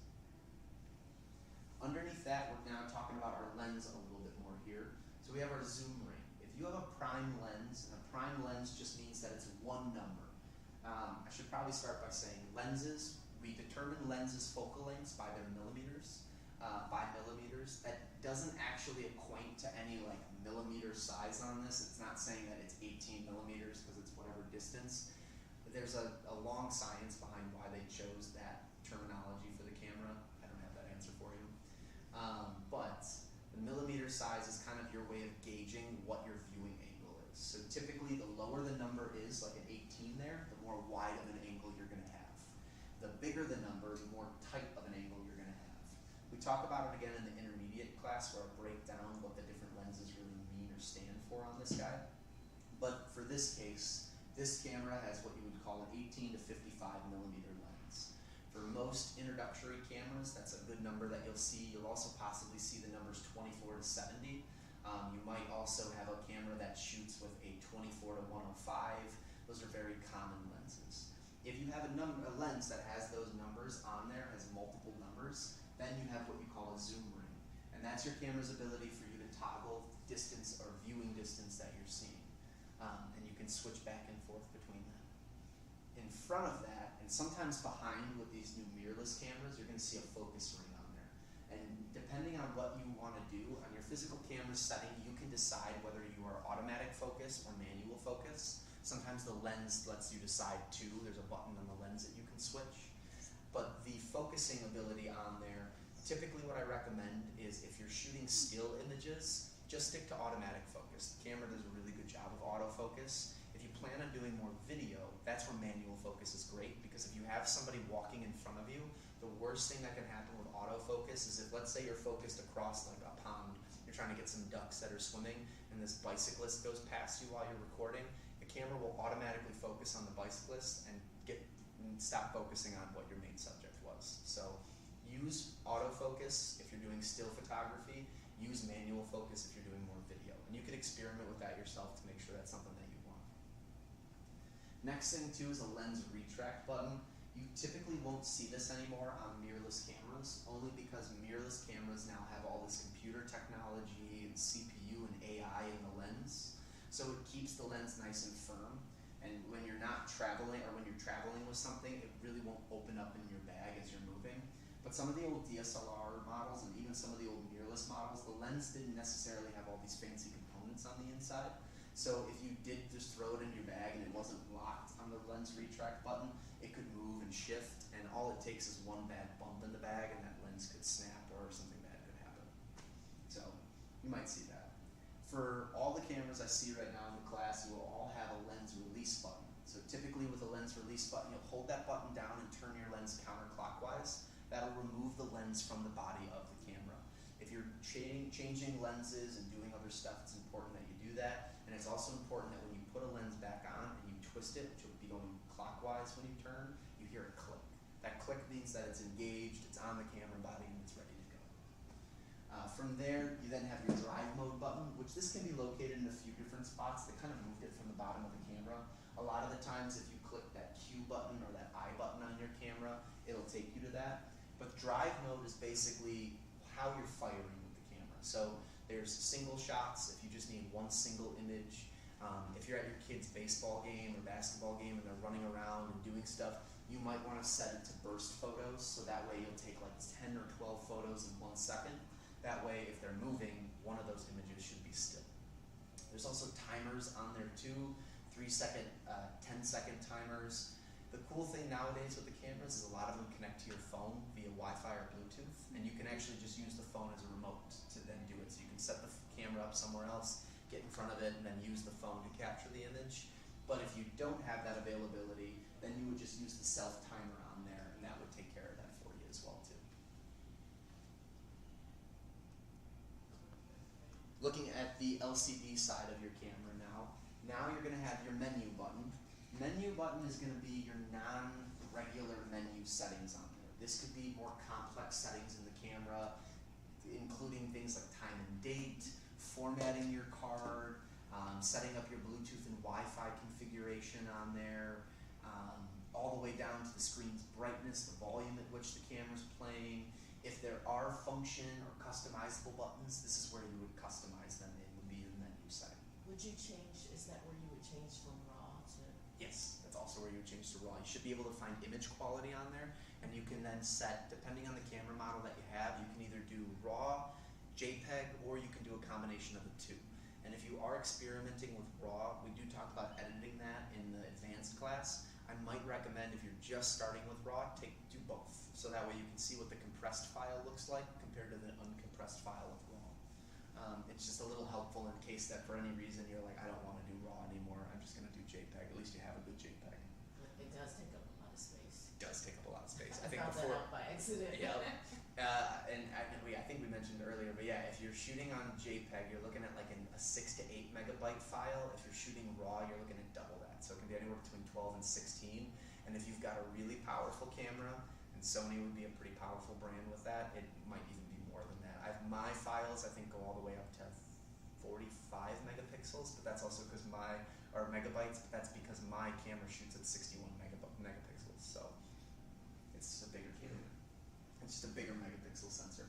Underneath that, we're now talking about our lens a little bit more here. So we have our zoom ring. If you have a prime lens, and a prime lens just means that it's one number. I should probably start by saying lenses, we determine lenses focal lengths by their millimeters, That doesn't actually equate to any like millimeter size on this. It's not saying that it's 18 millimeters because it's whatever distance. There's a long science behind why they chose that terminology for the camera. I don't have that answer for you. But the millimeter size is kind of your way of gauging what your viewing angle is. So typically the lower the number is, like an 18 there, the more wide of an angle you're going to have. The bigger the number, the more tight of an angle you're going to have. We talk about it again in the intermediate class where I break down what the different lenses really mean or stand for on this guy. But for this case, this camera has what you would call an 18 to 55 millimeter lens. For most introductory cameras, that's a good number that you'll see. You'll also possibly see the numbers 24 to 70. You might also have a camera that shoots with a 24 to 105. Those are very common lenses. If you have a lens that has those numbers on there, has multiple numbers, then you have what you call a zoom ring. And that's your camera's ability for you to toggle distance or viewing distance that you're seeing. And you can switch back and forth between that. In front of that, and sometimes behind with these new mirrorless cameras, you're going to see a focus ring on there. And depending on what you want to do on your physical camera setting, you can decide whether you are automatic focus or manual focus. Sometimes the lens lets you decide too. There's a button on the lens that you can switch. But the focusing ability on there, typically what I recommend is if you're shooting still images, just stick to automatic focus. The camera does a really good job of autofocus. If you plan on doing more video, that's where manual focus is great, because if you have somebody walking in front of you, the worst thing that can happen with autofocus is if, let's say you're focused across like a pond, you're trying to get some ducks that are swimming, and this bicyclist goes past you while you're recording, the camera will automatically focus on the bicyclist and stop focusing on what your main subject was. So use autofocus if you're doing still photography, use manual focus if you're doing more video. And you can experiment with that yourself to make sure that's something that you want. Next thing too is a lens retract button. You typically won't see this anymore on mirrorless cameras, only because mirrorless cameras now have all this computer technology and CPU and AI in the lens. So it keeps the lens nice and firm. And when you're not traveling, or when you're traveling with something, it really won't open up in your bag as you're moving. But some of the old DSLR models and even some of the old mirrorless models, the lens didn't necessarily have all these fancy components on the inside. So if you did just throw it in your bag and it wasn't locked on the lens retract button, it could move and shift, and all it takes is one bad bump in the bag and that lens could snap or something bad could happen. So you might see that. For all the cameras I see right now in the class, you will all have a lens release button. So typically with a lens release button, you'll hold that button down and turn your lens counterclockwise. That'll remove the lens from the body of the camera. If you're changing lenses and doing other stuff, it's important that you do that. And it's also important that when you put a lens back on and you twist it, which will be going clockwise when you turn, you hear a click. That click means that it's engaged, it's on the camera body, and it's ready to go. From there, you then have your drive mode button, which this can be located in a few different spots. They kind of moved it from the bottom of the camera. A lot of the times, if you click that Q button or that I button on your camera, it'll take you to that. But drive mode is basically how you're firing with the camera. So there's single shots if you just need one single image. If you're at your kid's baseball game or basketball game and they're running around and doing stuff, you might want to set it to burst photos, so that way you'll take like 10 or 12 photos in 1 second. That way, if they're moving, one of those images should be still. There's also timers on there too, 3-second, 10-second timers. The cool thing nowadays with the cameras is a lot of them connect to your phone via Wi-Fi or Bluetooth, and you can actually just use the phone as a remote to then do it. So you can set the camera up somewhere else, get in front of it, and then use the phone to capture the image. But if you don't have that availability, then you would just use the self timer on there, and that would take care of that for you as well too. Looking at the LCD side of your camera now you're going to have your menu button. Menu button is going to be your non-regular menu settings on there. This could be more complex settings in the camera, including things like time and date, formatting your card, setting up your Bluetooth and Wi-Fi configuration on there, all the way down to the screen's brightness, the volume at which the camera's playing. If there are function or customizable buttons, this is where you would customize them in, would be your menu setting. Would you change, is that where you would change from RAW to? Yes, that's also where you would change to RAW. You should be able to find image quality on there, and you can then set, depending on the camera model that you have, you can either do RAW, JPEG, or you can do a combination of the two. And if you are experimenting with RAW, we do talk about editing that in the advanced class. I might recommend, if you're just starting with RAW, do both. So that way you can see what the compressed file looks like compared to the uncompressed file of RAW. It's just a little helpful in case that for any reason you're like, I don't want to do RAW anymore, I'm just going to do JPEG. At least you have a good JPEG. It does take up a lot of space. It does take up a lot of space. I think found that out by accident. Yep. And I think we mentioned earlier, but yeah, if you're shooting on JPEG, you're looking at like a 6 to 8 megabyte file. If you're shooting RAW, you're looking at double that. So it can be anywhere between 12 and 16. And if you've got a really powerful camera, and Sony would be a pretty powerful brand with that, it might even be more than that. My files, I think, go all the way up to 45 megapixels, but that's also because megabytes, but that's because my camera shoots at 61 megapixels. So it's just a bigger camera. It's just a bigger megapixel sensor.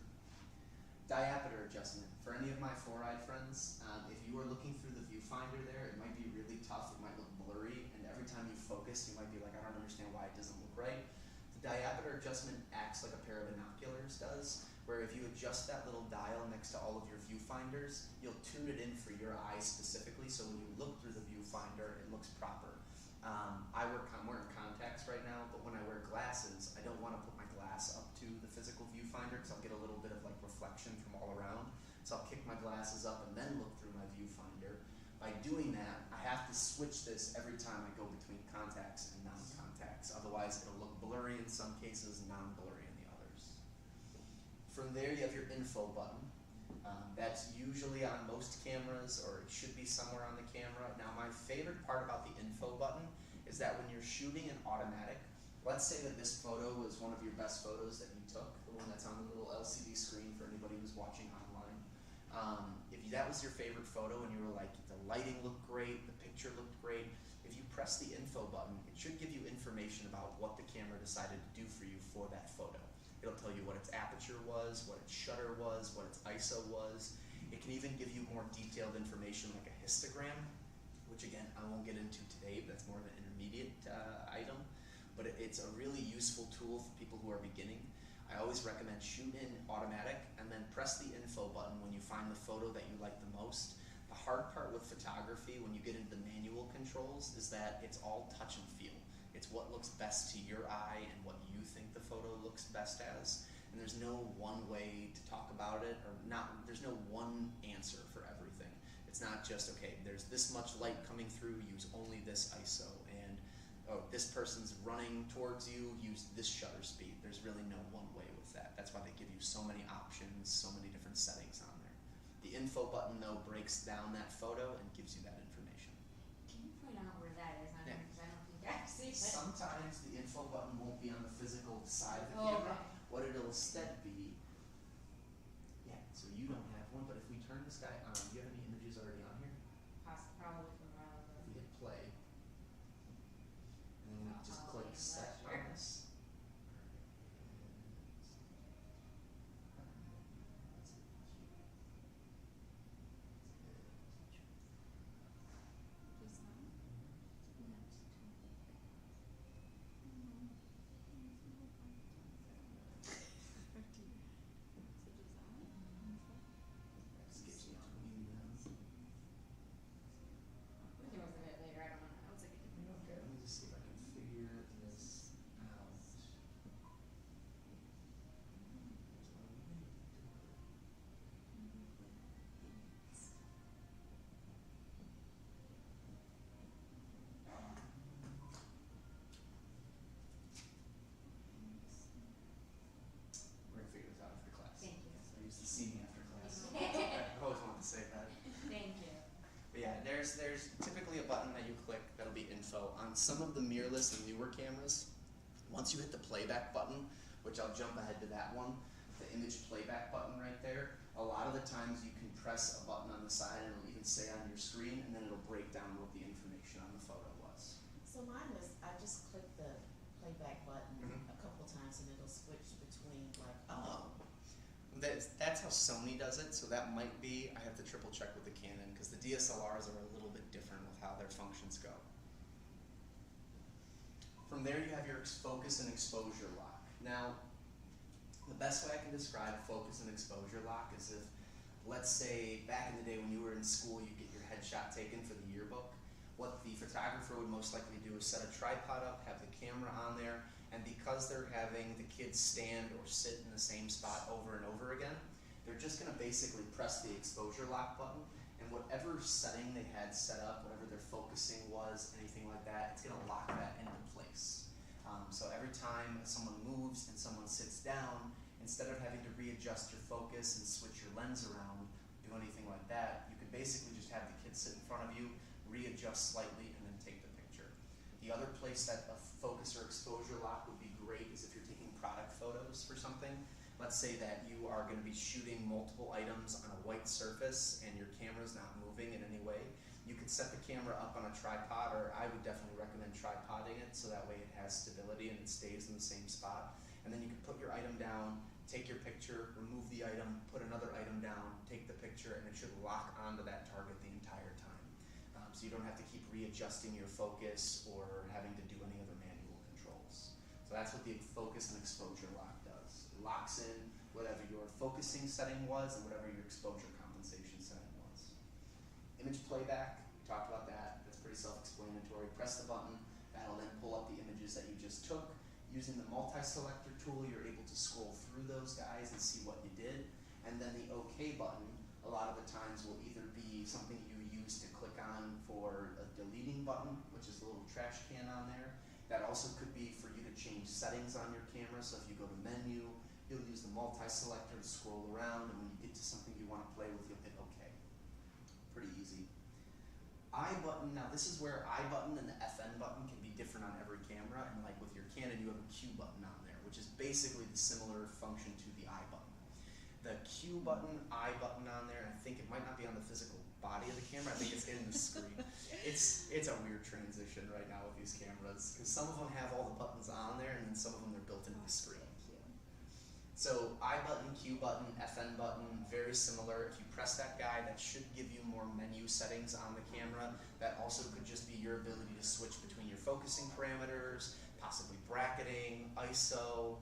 Diameter adjustment. For any of my 4-eyed friends, if you are looking through the viewfinder there, it might be really tough, it might look blurry, and every time you focus, you might be like, I don't understand why it doesn't look right. The diameter adjustment acts like a pair of binoculars does, where if you adjust that little dial next to all of your viewfinders, you'll tune it in for your eyes specifically, so when you look through the viewfinder, it looks proper. I'm wearing contacts right now, but when I wear glasses, I don't want to put my glass up to the physical viewfinder because I'll get a little bit of like reflection from all around. So I'll kick my glasses up and then look through my viewfinder. By doing that, I have to switch this every time I go between contacts and non-contacts. Otherwise, it'll look blurry in some cases, non-blurry in the others. From there, you have your info button. That's usually on most cameras, or it should be somewhere on the camera. Now, my favorite part about the info button is that when you're shooting an automatic, let's say that this photo was one of your best photos that you took, the one that's on the little LCD screen for anybody who's watching online. If that was your favorite photo and you were like, the lighting looked great, the picture looked great, if you press the info button, it should give you information about what the camera decided to do for you for that photo. It'll tell you what its aperture was, what its shutter was, what its ISO was. It can even give you more detailed information like a histogram, which again I won't get into today, but that's more of an intermediate item. But it's a really useful tool for people who are beginning. I always recommend shoot in automatic and then press the info button when you find the photo that you like the most. The hard part with photography when you get into the manual controls is that it's all touch and feel. It's what looks best to your eye and what you think the photo looks best as. And there's no one way to talk about it, or there's no one answer for everything. It's not just, okay, there's this much light coming through, use only this ISO, and oh, this person's running towards you, use this shutter speed. There's really no one way with that. That's why they give you so many options, so many different settings on there. The info button though breaks down that photo and gives you that information. Can you point out where that is on Yeah. here, because I don't think I see it. Sometimes the info button won't be on the physical side of the Oh, camera. okay. What it'll instead be, yeah, so you don't have one, but if we turn this guy on, do you have any images already on here? Probably from around If we hit play, and then we just click Halloween set last year. on this. Just gives you between them. We can look at it later, I don't know, it's like. Okay, let me just see if I can figure this out. We're gonna figure this out after class. Thank you. So I used to see me after class. I always wanted to say that. Thank you. But yeah, there's typically a button that you click that'll be info. On some of the mirrorless and newer cameras, once you hit the playback button, which I'll jump ahead to that one, the image playback button right there, a lot of the times you can press a button on the side and it'll even say on your screen, and then it'll break down what the information on the photo was. So mine was, I just clicked the playback button Mhm. a couple times and it'll switch between like, That's how Sony does it, so that might be, I have to triple check with the Canon, because the DSLRs are a little bit different with how their functions go. From there you have your focus and exposure lock. Now, the best way I can describe focus and exposure lock is if, let's say, back in the day when you were in school, you get your headshot taken for the yearbook. What the photographer would most likely do is set a tripod up, have the camera on there, and because they're having the kids stand or sit in the same spot over and over again, they're just gonna basically press the exposure lock button, and whatever setting they had set up, whatever their focusing was, anything like that, it's gonna lock that into place. So every time someone moves and someone sits down, instead of having to readjust your focus and switch your lens around, do anything like that, you could basically just have the kid sit in front of you, readjust slightly, and then take the picture. The other place that a focus or exposure lock would be great is if you're taking product photos for something. Let's say that you are going to be shooting multiple items on a white surface and your camera's not moving in any way. You could set the camera up on a tripod, or I would definitely recommend tripoding it so that way it has stability and it stays in the same spot. And then you can put your item down, take your picture, remove the item, put another item down, take the picture, and it should lock onto that target the entire time. So you don't have to keep readjusting your focus or having to do any other manual controls. So that's what the focus and exposure lock does. It locks in whatever your focusing setting was and whatever your exposure compensation setting was. Image playback, we talked about that, that's pretty self-explanatory. Press the button, that'll then pull up the images that you just took. Using the multi-selector tool, you're able to scroll through those guys and see what you did. And then the OK button, a lot of the times will either be something you use to click on for a deleting button, which is a little trash can on there. That also could be for you to change settings on your camera. So if you go to menu, you'll use the multi-selector to scroll around, and when you get to something you want to play with, you'll hit OK. Pretty easy. I button, now this is where I button and the FN button can be different on every camera, and like with your Canon you have a Q button on there, which is basically the similar function to the I button. The Q button, I button on there, and I think it might not be on the physical body of the camera, I think it's in the screen. It's a weird transition right now with these cameras, because some of them have all the buttons on there, and then some of them they're built into the screen. So I button, Q button, FN button, very similar. If you press that guy, that should give you more more menu settings on the camera. That also could just be your ability to switch between your focusing parameters, possibly bracketing, ISO.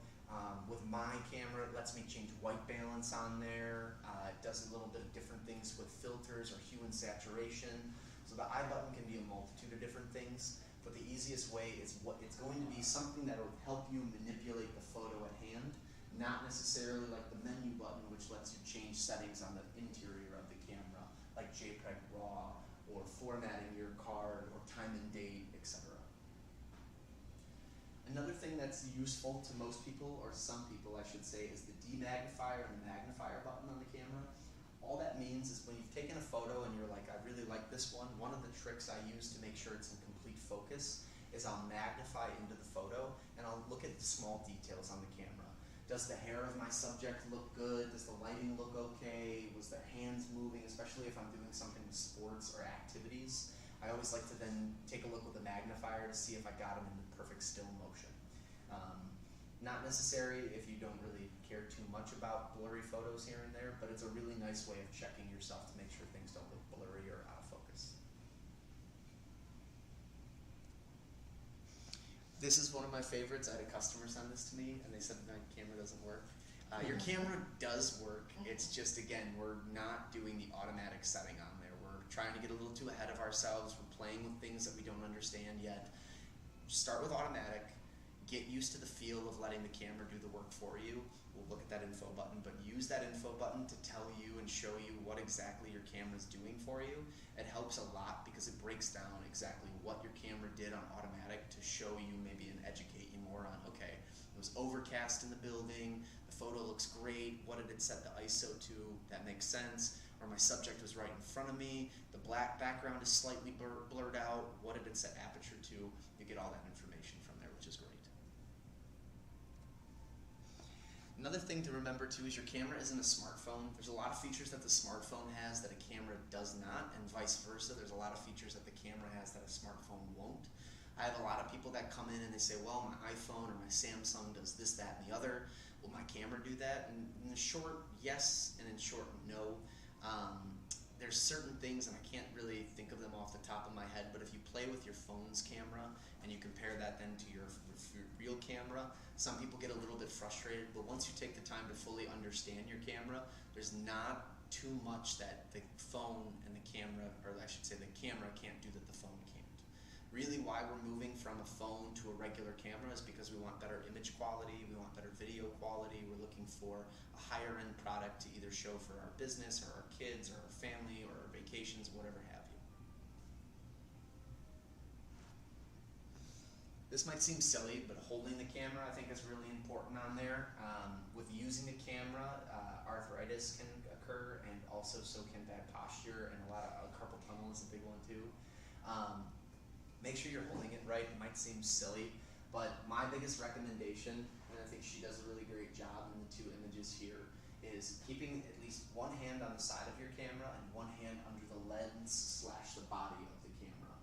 With my camera, it lets me change white balance on there. It does a little bit of different things with filters or hue and saturation. So the I button can be a multitude of different things, but the easiest way is it's going to be something that will help you manipulate the photo at hand, not necessarily like the menu button, which lets you change settings on the interior of the camera, like JPEG RAW, or formatting your card, or time and date, etc. Another thing that's useful to most people, or some people I should say, is the demagnifier and the magnifier button on the camera. All that means is when you've taken a photo and you're like, I really like this one of the tricks I use to make sure it's in complete focus is I'll magnify into the photo and I'll look at the small details on the camera. Does the hair of my subject look good? Does the lighting look okay? Was their hands moving, especially if I'm doing something with sports or activities? I always like to then take a look with the magnifier to see if I got them in the perfect still motion. Not necessary if you don't really care too much about blurry photos here and there, but it's a really nice way of checking yourself to make sure things don't look blurry or out of focus. This is one of my favorites. I had a customer send this to me and they said my camera doesn't work. Your camera does work. It's just, again, we're not doing the automatic setting on there. We're trying to get a little too ahead of ourselves. We're playing with things that we don't understand yet. Start with automatic. Get used to the feel of letting the camera do the work for you. We'll look at that info button, but use that info button to tell you and show you what exactly your camera is doing for you. It helps a lot because it breaks down exactly what your camera did on automatic to show you maybe and educate you more on, okay, it was overcast in the building, the photo looks great, what did it set the ISO to? That makes sense. Or my subject was right in front of me, the black background is slightly blurred out, what did it set aperture to? You get all that information from there, which is great. Another thing to remember too is your camera isn't a smartphone. There's a lot of features that the smartphone has that a camera does not, and vice versa. There's a lot of features that the camera has that a smartphone won't. I have a lot of people that come in and they say, well, my iPhone or my Samsung does this, that, and the other. Will my camera do that? And in the short, yes, and in short, no. There's certain things, and I can't really think of them off the top of my head, but if you play with your phone's camera and you compare that then to your real camera, some people get a little bit frustrated, but once you take the time to fully understand your camera, there's not too much that the phone and the camera, or I should say the camera can't do that the phone can't. Really why we're moving from a phone to a regular camera is because we want better image quality, we want better video quality, we're looking for a higher end product to either show for our business or our kids or our family or our vacations, whatever have you. This might seem silly, but holding the camera I think is really important on there. With using the camera, arthritis can occur, and also so can bad posture, and a lot of carpal tunnel is a big one too. Make sure you're holding it right. It might seem silly, but my biggest recommendation, and I think she does a really great job in the two images here, is keeping at least one hand on the side of your camera and one hand under the lens / the body of the camera.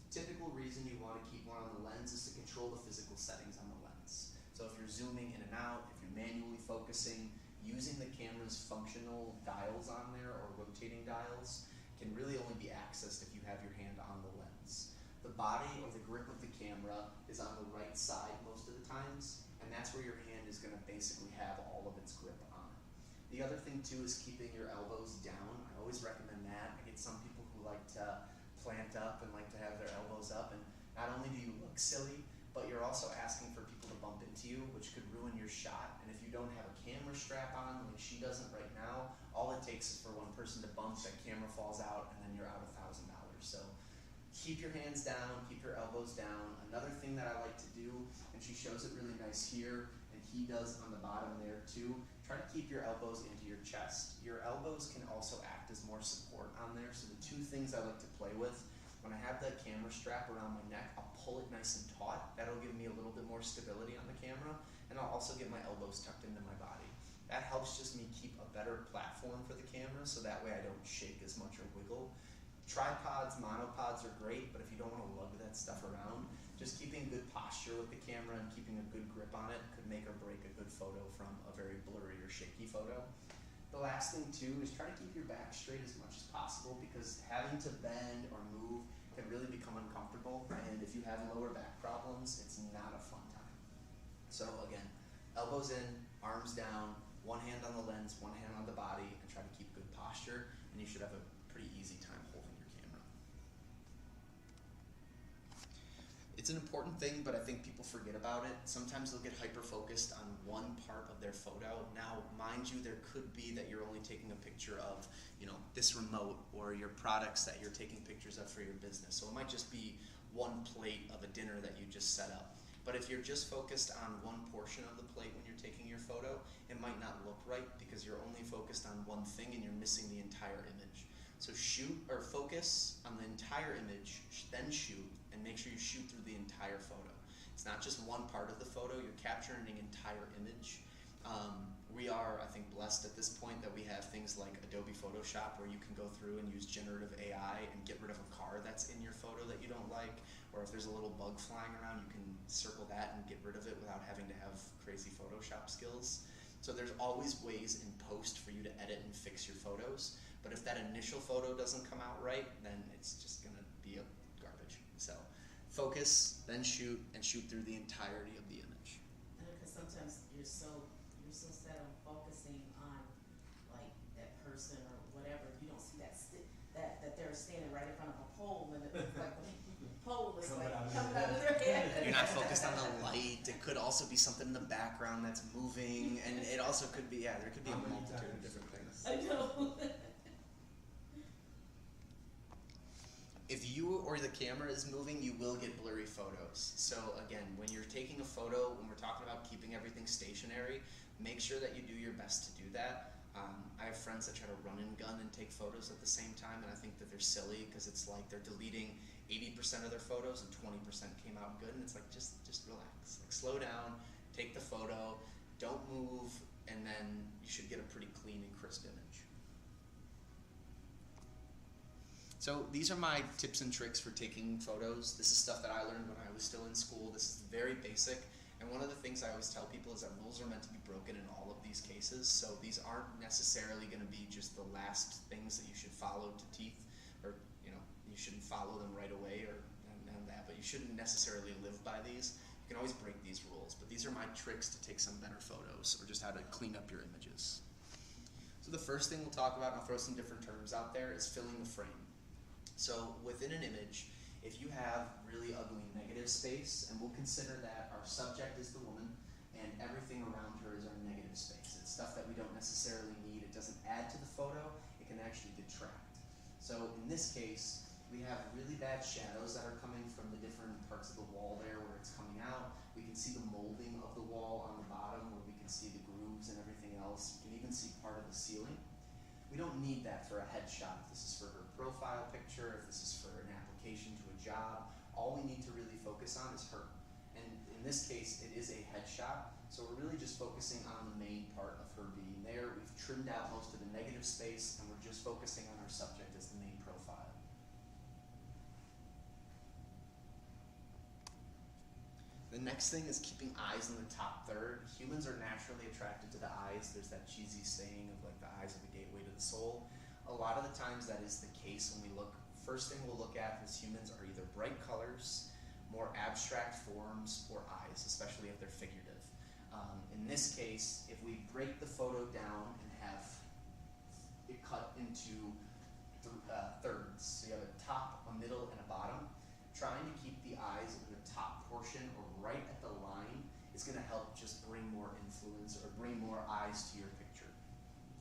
The typical reason you want to keep one on the lens is to control the physical settings on the lens. So if you're zooming in and out, if you're manually focusing, using the camera's functional dials on there or rotating dials can really only be accessed if you have your hand on the lens. The body or the grip of the camera is on the right side most of the times, and that's where your hand is going to basically have all of its grip on it. The other thing too is keeping your elbows down. I always recommend that. I get some people who like to plant up and like to have their elbows up, and not only do you look silly, but you're also asking for people to bump into you, which could ruin your shot. And if you don't have a camera strap on, like she doesn't right now, all it takes is for one person to bump, that camera falls out, and then you're out $1,000. So keep your hands down, keep your elbows down. Another thing that I like to do, and she shows it really nice here, and he does on the bottom there too, try to keep your elbows into your chest. Your elbows can also act as more support on there. So the two things I like to play with, when I have that camera strap around my neck, I'll pull it nice and taut. That'll give me a little bit more stability on the camera, and I'll also get my elbows tucked into my body. That helps just me keep a better platform for the camera, so that way I don't shake as much or wiggle. Tripods, monopods are great, but if you don't want to lug that stuff around, just keeping good posture with the camera and keeping a good grip on it could make or break a good photo from a very blurry or shaky photo. The last thing too is try to keep your back straight as much as possible. possible, because having to bend or move can really become uncomfortable, and if you have lower back problems, it's not a fun time. So again, elbows in, arms down, one hand on the lens, one hand on the body, and try to keep good posture, and you should have a pretty easy time holding your camera. It's an important thing, but I think people forget about it. Sometimes they'll get hyper-focused on one part of their photo. Now, mind you, there could be that you're only taking a picture of, this remote or your products that you're taking pictures of for your business. So it might just be one plate of a dinner that you just set up. But if you're just focused on one portion of the plate when you're taking your photo, it might not look right because you're only focused on one thing and you're missing the entire image. So shoot or focus on the entire image, then shoot, and make sure you shoot through the entire photo. It's not just one part of the photo, you're capturing an entire image. We are, I think, blessed at this point that we have things like Adobe Photoshop where you can go through and use generative AI and get rid of a car that's in your photo that you don't like, or if there's a little bug flying around, you can circle that and get rid of it without having to have crazy Photoshop skills. So there's always ways in post for you to edit and fix your photos, but if that initial photo doesn't come out right, then it's just gonna be a garbage. So focus, then shoot, and shoot through the entirety of the image. And because sometimes you're so set on focusing on like that person or whatever, you don't see that they're standing right in front of a pole, and it's like the pole is Coming like out of coming their out of their head. You're not focused on the light. It could also be something in the background that's moving, and it also could be, there could be a How many multitude of times? different things. I know. If you or the camera is moving, you will get blurry photos. So again, when you're taking a photo, when we're talking about keeping everything stationary, make sure that you do your best to do that. I have friends that try to run and gun and take photos at the same time, and I think that they're silly because it's like they're deleting 80% of their photos and 20% came out good, and it's like, just relax. Like, slow down, take the photo, don't move, and then you should get a pretty clean and crisp image. So these are my tips and tricks for taking photos. This is stuff that I learned when I was still in school. This is very basic. And one of the things I always tell people is that rules are meant to be broken in all of these cases. So these aren't necessarily going to be just the last things that you should follow to teeth, or you shouldn't follow them right away or none of that. But you shouldn't necessarily live by these. You can always break these rules. But these are my tricks to take some better photos, or just how to clean up your images. So the first thing we'll talk about, and I'll throw some different terms out there, is filling the frame. So within an image, if you have really ugly negative space, and we'll consider that our subject is the woman and everything around her is our negative space. It's stuff that we don't necessarily need. It doesn't add to the photo. It can actually detract. So in this case, we have really bad shadows that are coming from the different parts of the wall there where it's coming out. We can see the molding of the wall on the bottom where we can see the grooves and everything else. You can even see part of the ceiling. We don't need that for a headshot. If this is for her profile picture, if this is for an application to a job, all we need to really focus on is her. And in this case, it is a headshot, so we're really just focusing on the main part of her being there. We've trimmed out most of the negative space, and we're just focusing on our subject as the main profile. The next thing is keeping eyes in the top third. Humans are naturally attracted to the eyes. There's that cheesy saying of like the eyes are the gateway to the soul. A lot of the times that is the case when we look. First thing we'll look at as humans are either bright colors, more abstract forms, or eyes, especially if they're figurative. In this case, if we break the photo down and have it cut into thirds, so you have a top, a middle, and a bottom, trying to keep the eyes in the top portion or right at the line is going to help just bring more influence or bring more eyes to your picture.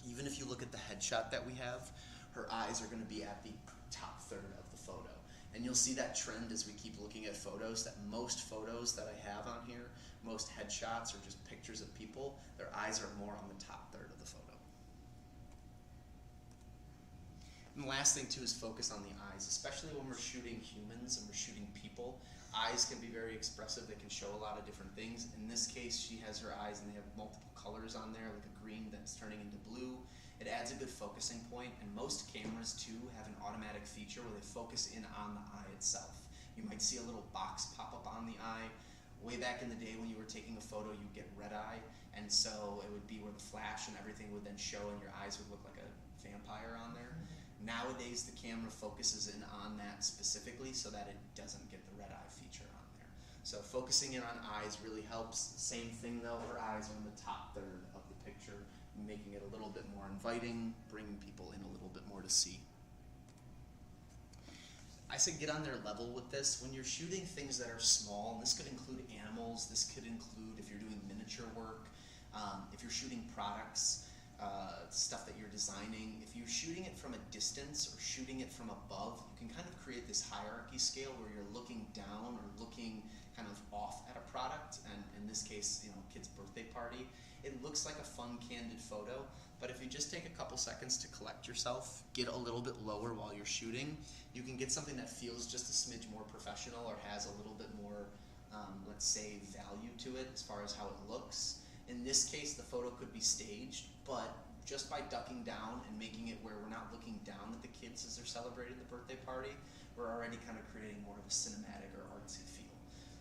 Even if you look at the headshot that we have, her eyes are going to be at the top third of the photo. And you'll see that trend as we keep looking at photos, that most photos that I have on here, most headshots or just pictures of people, their eyes are more on the top third of the photo. And the last thing too is focus on the eyes, especially when we're shooting humans and we're shooting people. Eyes can be very expressive. They can show a lot of different things. In this case, she has her eyes and they have multiple colors on there, like a green that's turning into blue. It adds a good focusing point, and most cameras too have an automatic feature where they focus in on the eye itself. You might see a little box pop up on the eye. Way back in the day when you were taking a photo, you'd get red eye, and so it would be where the flash and everything would then show and your eyes would look like a vampire on there. Nowadays, the camera focuses in on that specifically so that it doesn't get the red eye feature on there. So focusing in on eyes really helps. Same thing though, for eyes are in the top third of the picture, making it a little bit more inviting, bringing people in a little bit more to see. I say get on their level with this. When you're shooting things that are small, and this could include animals, this could include if you're doing miniature work, if you're shooting products, stuff that you're designing, if you're shooting it from a distance or shooting it from above, you can kind of create this hierarchy scale where you're looking down or looking kind of off at a product, and in this case, you know, kid's birthday party. It looks like a fun, candid photo, but if you just take a couple seconds to collect yourself, get a little bit lower while you're shooting, you can get something that feels just a smidge more professional or has a little bit more, let's say, value to it as far as how it looks. In this case, the photo could be staged, but just by ducking down and making it where we're not looking down at the kids as they're celebrating the birthday party, we're already kind of creating more of a cinematic or artsy feel.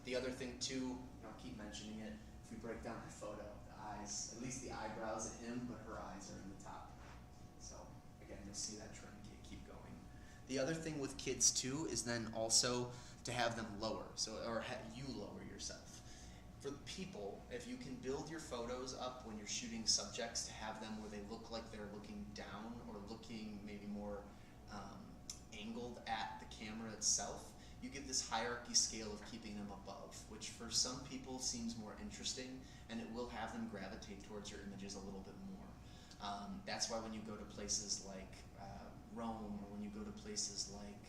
The other thing too, and I'll keep mentioning it, if we break down the photo, the eyes, at least the eyebrows at him, but her eyes are in the top. So again, you'll see that trend keep going. The other thing with kids too is then also to have them lower, so or you lower yourself. For the people, if you can build your photos up when you're shooting subjects to have them where they look like they're looking down or looking maybe more angled at the camera itself, you get this hierarchy scale of keeping them above, which for some people seems more interesting, and it will have them gravitate towards your images a little bit more. That's why when you go to places like Rome, or when you go to places like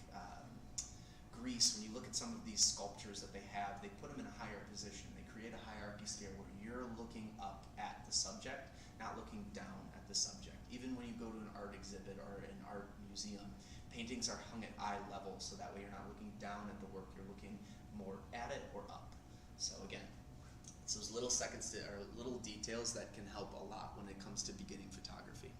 Greece, when you look at some of these sculptures that they have, they put them in a higher position. They create a hierarchy scale where you're looking up at the subject, not looking down at the subject. Even when you go to an art exhibit or an art museum, paintings are hung at eye level, so that way you're not looking down at the work, you're looking more at it or up. So again, it's those little little details that can help a lot when it comes to beginning photography.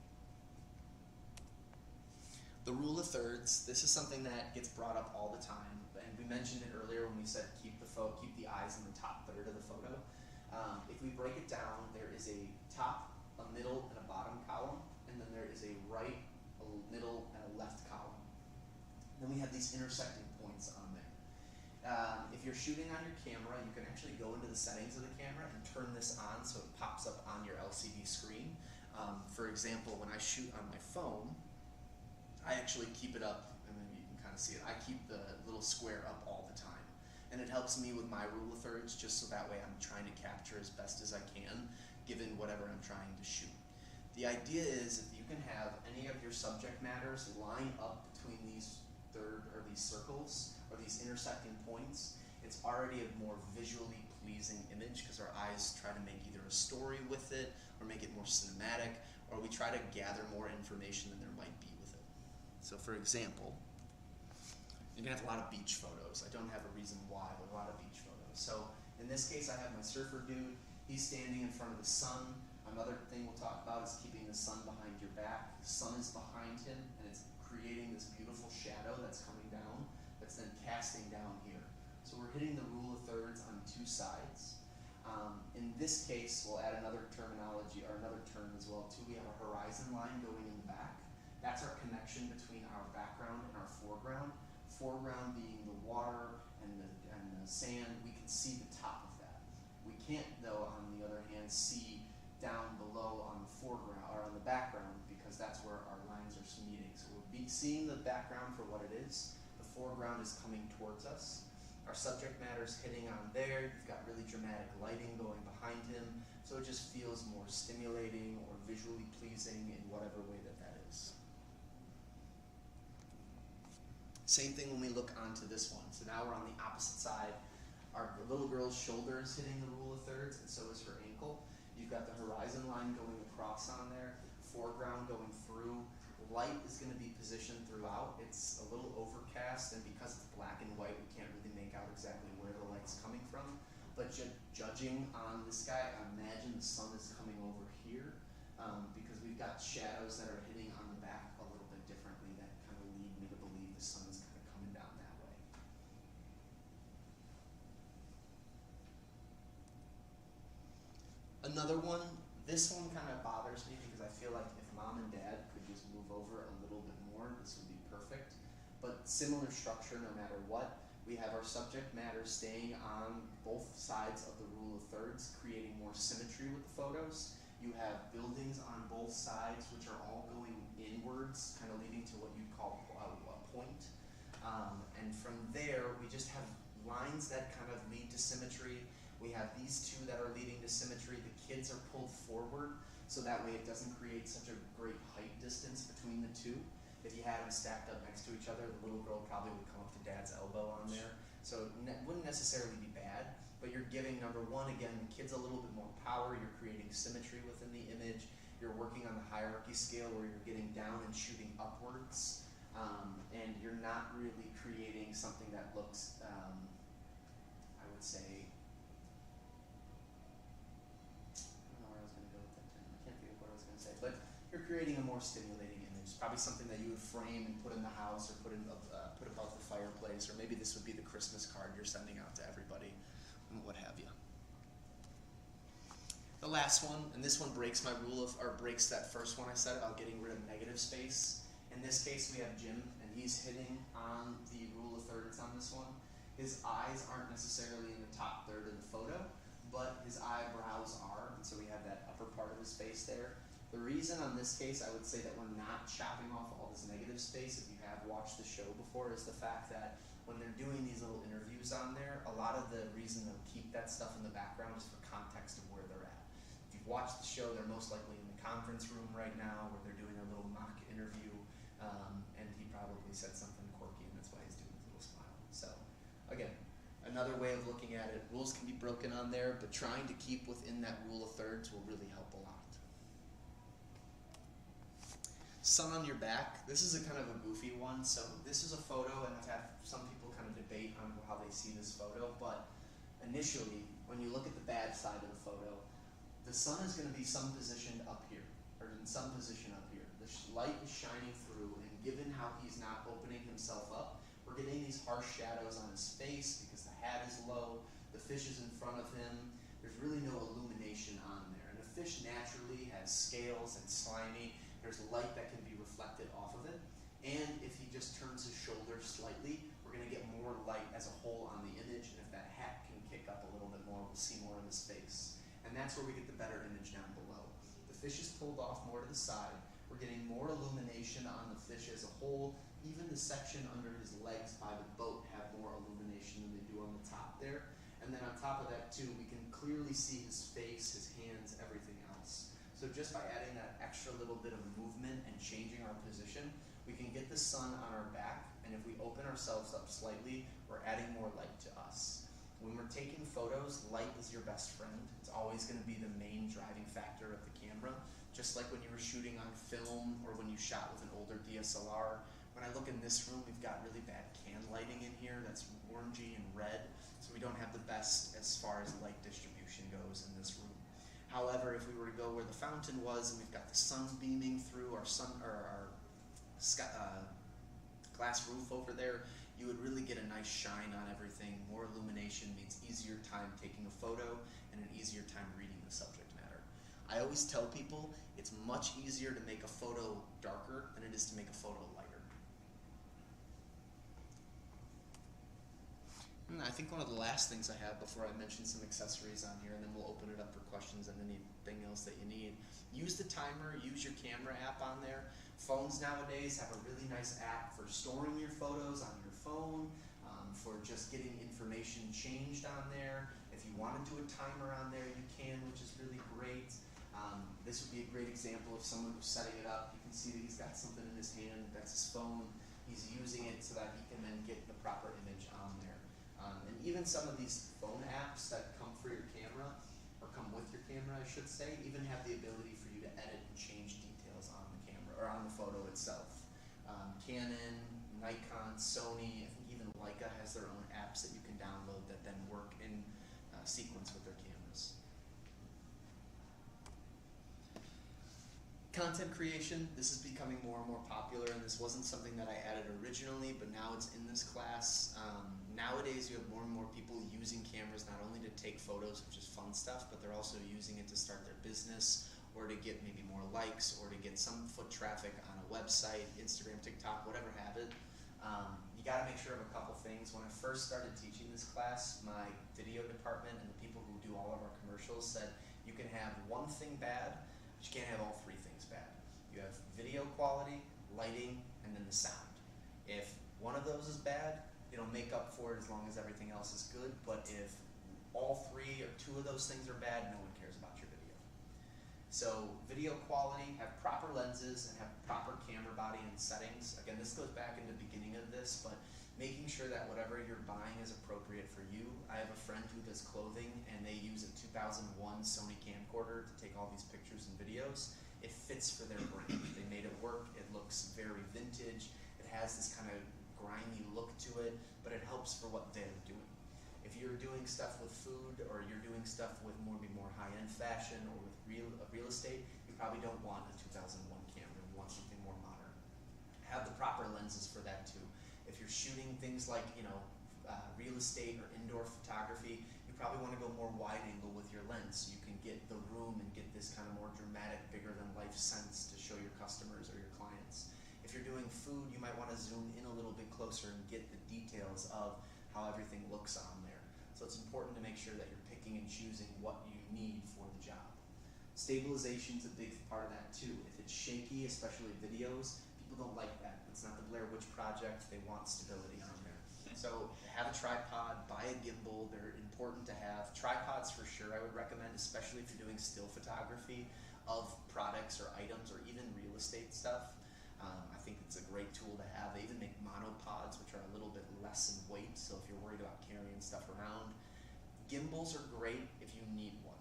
The rule of thirds, this is something that gets brought up all the time, and we mentioned it earlier when we said keep the eyes in the top third of the photo. If we break it down, there is a top, a middle, and a bottom column, and then there is a right, a middle, and a left column. Then we have these intersecting points on there. If you're shooting on your camera, you can actually go into the settings of the camera and turn this on so it pops up on your LCD screen. For example, when I shoot on my phone, I actually keep it up, and then you can kind of see it. I keep the little square up all the time. And it helps me with my rule of thirds, just so that way I'm trying to capture as best as I can, given whatever I'm trying to shoot. The idea is if you can have any of your subject matters line up between these circles, or these intersecting points, it's already a more visually pleasing image, because our eyes try to make either a story with it, or make it more cinematic, or we try to gather more information than there might be with it. So for example, you're gonna have a lot of beach photos. I don't have a reason why, but a lot of beach photos. So in this case, I have my surfer dude. He's standing in front of the sun. Another thing we'll talk about is keeping the sun behind your back. The sun is behind him, and it's creating this beautiful shadow that's coming down, that's then casting down here. So we're hitting the rule of thirds on two sides. In this case, we'll add another terminology, or another term as well too. We have a horizon line going in the back. That's our connection between our background and our foreground. Foreground being the water and the sand. We can see the top of that. We can't, though, on the other hand, see down below on the foreground or on the background, because that's where our lines are meeting. So we'll be seeing the background for what it is. The foreground is coming towards us. Our subject matter is hitting on there. You've got really dramatic lighting going behind him, so it just feels more stimulating or visually pleasing in whatever way that is. Same thing when we look onto this one. So now we're on the opposite side. Our little girl's shoulder is hitting the rule of thirds, and so is her ankle. You've got the horizon line going across on there, foreground going through. Light is going to be positioned throughout. It's a little overcast, and because it's black and white, we can't really make out exactly where the light's coming from. But judging on this guy, I imagine the sun is coming over here, because we've got shadows that are hitting on the back a little bit differently that kind of lead me to believe the sun is kind of coming down that way. Another one, this one kind of bothers me because I feel like if mom and dad could just move over a little bit more, this would be similar structure no matter what. We have our subject matter staying on both sides of the rule of thirds, creating more symmetry with the photos. You have buildings on both sides, which are all going inwards, kind of leading to what you'd call a point. And from there, we just have lines that kind of lead to symmetry. We have these two that are leading to symmetry. The kids are pulled forward, so that way it doesn't create such a great height distance between the two. If you had them stacked up next to each other, the little girl probably would come up to dad's elbow on there. So it wouldn't necessarily be bad, but you're giving, number one, again, the kids a little bit more power. You're creating symmetry within the image. You're working on the hierarchy scale where you're getting down and shooting upwards. And you're not really creating something that looks, I would say, I don't know where I was going to go with that term. I can't think of what I was going to say, but you're creating a more stimulating image. Probably something that you would frame and put in the house or put above the fireplace, or maybe this would be the Christmas card you're sending out to everybody, and what have you. The last one, and this one breaks my rule of, or breaks that first one I said about getting rid of negative space. In this case, we have Jim, and he's hitting on the rule of thirds on this one. His eyes aren't necessarily in the top third of the photo, but his eyebrows are, and so we have that upper part of his face there. The reason on this case I would say that we're not chopping off all this negative space, if you have watched the show before, is the fact that when they're doing these little interviews on there, a lot of the reason they'll keep that stuff in the background is for context of where they're at. If you've watched the show, they're most likely in the conference room right now where they're doing a little mock interview, and he probably said something quirky, and that's why he's doing his little smile. So, again, another way of looking at it, rules can be broken on there, but trying to keep within that rule of thirds will really help a lot. Sun on your back. This is a kind of a goofy one. So this is a photo, and I've had some people kind of debate on how they see this photo, but initially, when you look at the bad side of the photo, the sun is going to be some positioned up here, or in some position up here. The light is shining through, and given how he's not opening himself up, we're getting these harsh shadows on his face because the hat is low, the fish is in front of him, there's really no illumination on there. And a fish naturally has scales and slimy. There's light that can be reflected off of it. And if he just turns his shoulders slightly, we're going to get more light as a whole on the image. And if that hat can kick up a little bit more, we'll see more of his face. And that's where we get the better image down below. The fish is pulled off more to the side. We're getting more illumination on the fish as a whole. Even the section under his legs by the boat have more illumination than they do on the top there. And then on top of that too, we can clearly see his face, his hands, everything else. So just by adding that extra little bit of movement and changing our position, we can get the sun on our back, and if we open ourselves up slightly, we're adding more light to us. When we're taking photos, light is your best friend. It's always going to be the main driving factor of the camera. Just like when you were shooting on film or when you shot with an older DSLR. When I look in this room, we've got really bad can lighting in here that's orangey and red, so we don't have the best as far as light distribution goes in this room. However, if we were to go where the fountain was and we've got the sun beaming through our glass roof over there, you would really get a nice shine on everything. More illumination means easier time taking a photo and an easier time reading the subject matter. I always tell people it's much easier to make a photo darker than it is to make a photo lighter. And I think one of the last things I have before I mention some accessories on here, and then we'll open it up for questions and anything else that you need. Use the timer, use your camera app on there. Phones nowadays have a really nice app for storing your photos on your phone, for just getting information changed on there. If you want to do a timer on there, you can, which is really great. This would be a great example of someone who's setting it up. You can see that he's got something in his hand, that's his phone. He's using it so that he can then get the proper image on there. And even some of these phone apps that come for your camera, or come with your camera, I should say, even have the ability for you to edit and change details on the camera, or on the photo itself. Canon, Nikon, Sony, I think even Leica has their own apps that you can download that then work in sequence with their cameras. Content creation, this is becoming more and more popular, and this wasn't something that I added originally, but now it's in this class. Nowadays you have more and more people using cameras not only to take photos, which is fun stuff, but they're also using it to start their business, or to get maybe more likes, or to get some foot traffic on a website, Instagram, TikTok, whatever have it. You gotta make sure of a couple things. When I first started teaching this class, my video department and the people who do all of our commercials said you can have one thing bad, but you can't have all three things bad. You have video quality, lighting, and then the sound. If one of those is bad, it'll make up for it as long as everything else is good, but if all three or two of those things are bad, no one cares about your video. So video quality, have proper lenses and have proper camera body and settings. Again, this goes back in the beginning of this, but making sure that whatever you're buying is appropriate for you. I have a friend who does clothing and they use a 2001 Sony camcorder to take all these pictures and videos. It fits for their brand. They made it work. It looks very vintage. It has this kind of grimy look to it, but it helps for what they're doing. If you're doing stuff with food or you're doing stuff with maybe more high-end fashion or with real estate, you probably don't want a 2001 camera. You want something more modern. Have the proper lenses for that too. If you're shooting things like real estate or indoor photography, you probably want to go more wide angle with your lens so you can get the room and get this kind of more dramatic, bigger than life sense to show your customers or your clients. If you're doing food, you might want to zoom in a little bit closer and get the details of how everything looks on there. So it's important to make sure that you're picking and choosing what you need for the job. Stabilization's a big part of that too. If it's shaky, especially videos, people don't like that. It's not the Blair Witch Project. They want stability on there. So have a tripod, buy a gimbal. They're important to have. Tripods for sure I would recommend, especially if you're doing still photography of products or items or even real estate stuff. I think it's a great tool to have. They even make monopods, which are a little bit less in weight, so if you're worried about carrying stuff around. Gimbals are great if you need one.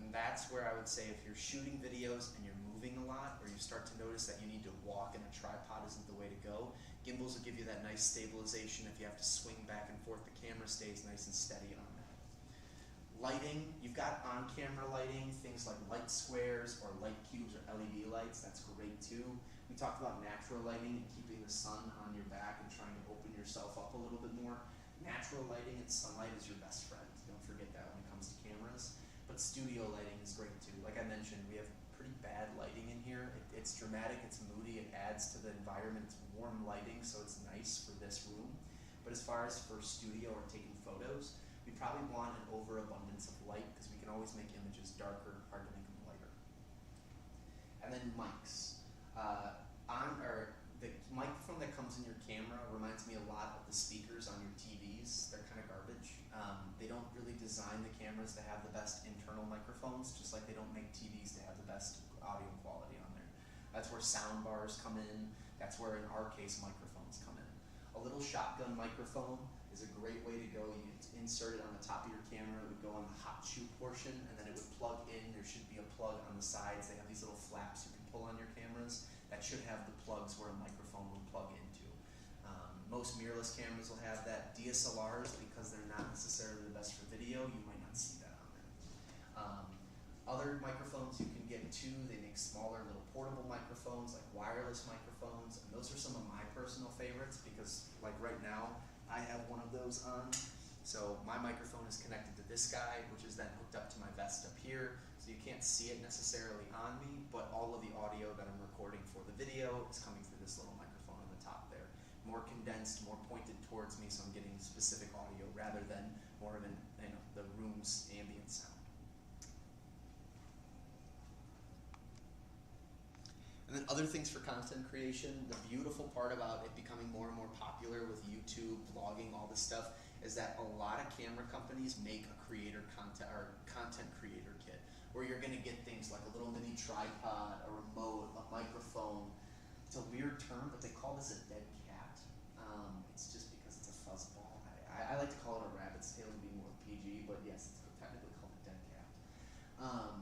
And that's where I would say if you're shooting videos and you're moving a lot, or you start to notice that you need to walk and a tripod isn't the way to go, gimbals will give you that nice stabilization. If you have to swing back and forth, the camera stays nice and steady on that. Lighting, you've got on-camera lighting, things like light squares or light cubes or LED lights, that's great too. We talked about natural lighting and keeping the sun on your back and trying to open yourself up a little bit more. Natural lighting and sunlight is your best friend. Don't forget that when it comes to cameras. But studio lighting is great too. Like I mentioned, we have pretty bad lighting in here. It's dramatic, it's moody, it adds to the environment. It's warm lighting, so it's nice for this room. But as far as for studio or taking photos, we probably want an overabundance of light because we can always make images darker, hard to make them lighter. And then mics. The microphone that comes in your camera reminds me a lot of the speakers on your TVs. They're kind of garbage. They don't really design the cameras to have the best internal microphones, just like they don't make TVs to have the best audio quality on there. That's where sound bars come in. That's where, in our case, microphones come in. A little shotgun microphone is a great way to go. You insert it on the top of your camera. It would go on the hot shoe portion, and then it would plug in. There should be a plug on the sides. They have these little flaps you can pull on your cameras that should have the plugs where a microphone would plug into. Most mirrorless cameras will have that. DSLRs, because they're not necessarily the best for video, you might not see that on there. Other microphones you can get too, they make smaller little portable microphones, like wireless microphones, and those are some of my personal favorites because, like right now, I have one of those on. So my microphone is connected to this guy, which is then hooked up to my vest up here, so you can't see it necessarily on me, but all of the audio that I'm recording for the video is coming through this little microphone on the top there. More condensed, more pointed towards me, so I'm getting specific audio rather than more of the room's ambient sound. And then other things for content creation, the beautiful part about it becoming more and more popular with YouTube, blogging, all this stuff, is that a lot of camera companies make a content creator kit, where you're gonna get things like a little mini tripod, a remote, a microphone. It's a weird term, but they call this a dead cat. It's just because it's a fuzzball. I like to call it a rabbit's tail to be more PG, but yes, it's technically called a dead cat.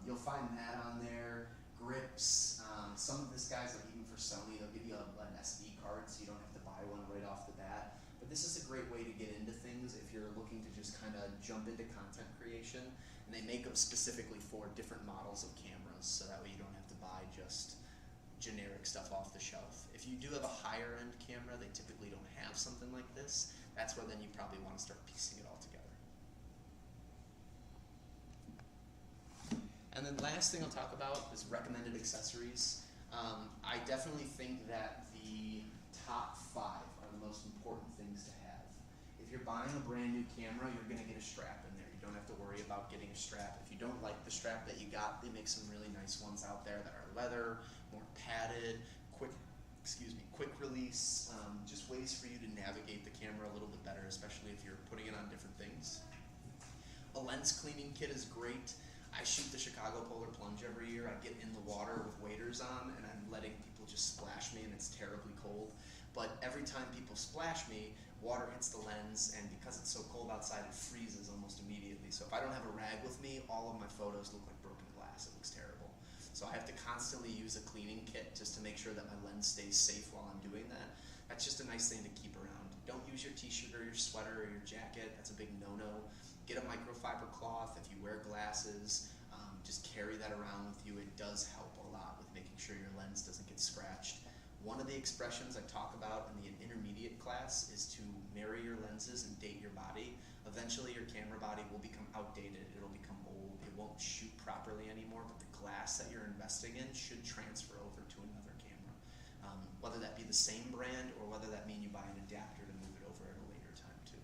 You'll find that on there. Grips. Some of these guys, like even for Sony, they'll give you an SD card so you don't have to buy one right off the bat. But this is a great way to get into things if you're looking to just kind of jump into content creation. And they make them specifically for different models of cameras, so that way you don't have to buy just generic stuff off the shelf. If you do have a higher end camera, they typically don't have something like this. That's where then you probably want to start piecing it all together. And then last thing I'll talk about is recommended accessories. I definitely think that the top 5 are the most important important things to have. If you're buying a brand new camera, you're gonna get a strap in there. You don't have to worry about getting a strap. If you don't like the strap that you got, they make some really nice ones out there that are leather, more padded, quick release, just ways for you to navigate the camera a little bit better, especially if you're putting it on different things. A lens cleaning kit is great. I shoot the Chicago Polar Plunge every year. I get in the water with waders on and I'm letting people just splash me and it's terribly cold. But every time people splash me, water hits the lens, and because it's so cold outside, it freezes almost immediately. So if I don't have a rag with me, all of my photos look like broken glass. It looks terrible. So I have to constantly use a cleaning kit just to make sure that my lens stays safe while I'm doing that. That's just a nice thing to keep around. Don't use your t-shirt or your sweater or your jacket. That's a big no-no. Get a microfiber cloth if you wear glasses. Just carry that around with you. It does help a lot with making sure your lens doesn't get scratched. One of the expressions I talk about in the intermediate class is to marry your lenses and date your body. Eventually your camera body will become outdated. It'll become old. It won't shoot properly anymore, but the glass that you're investing in should transfer over to another camera. Whether that be the same brand or whether that mean you buy an adapter to move it over at a later time too.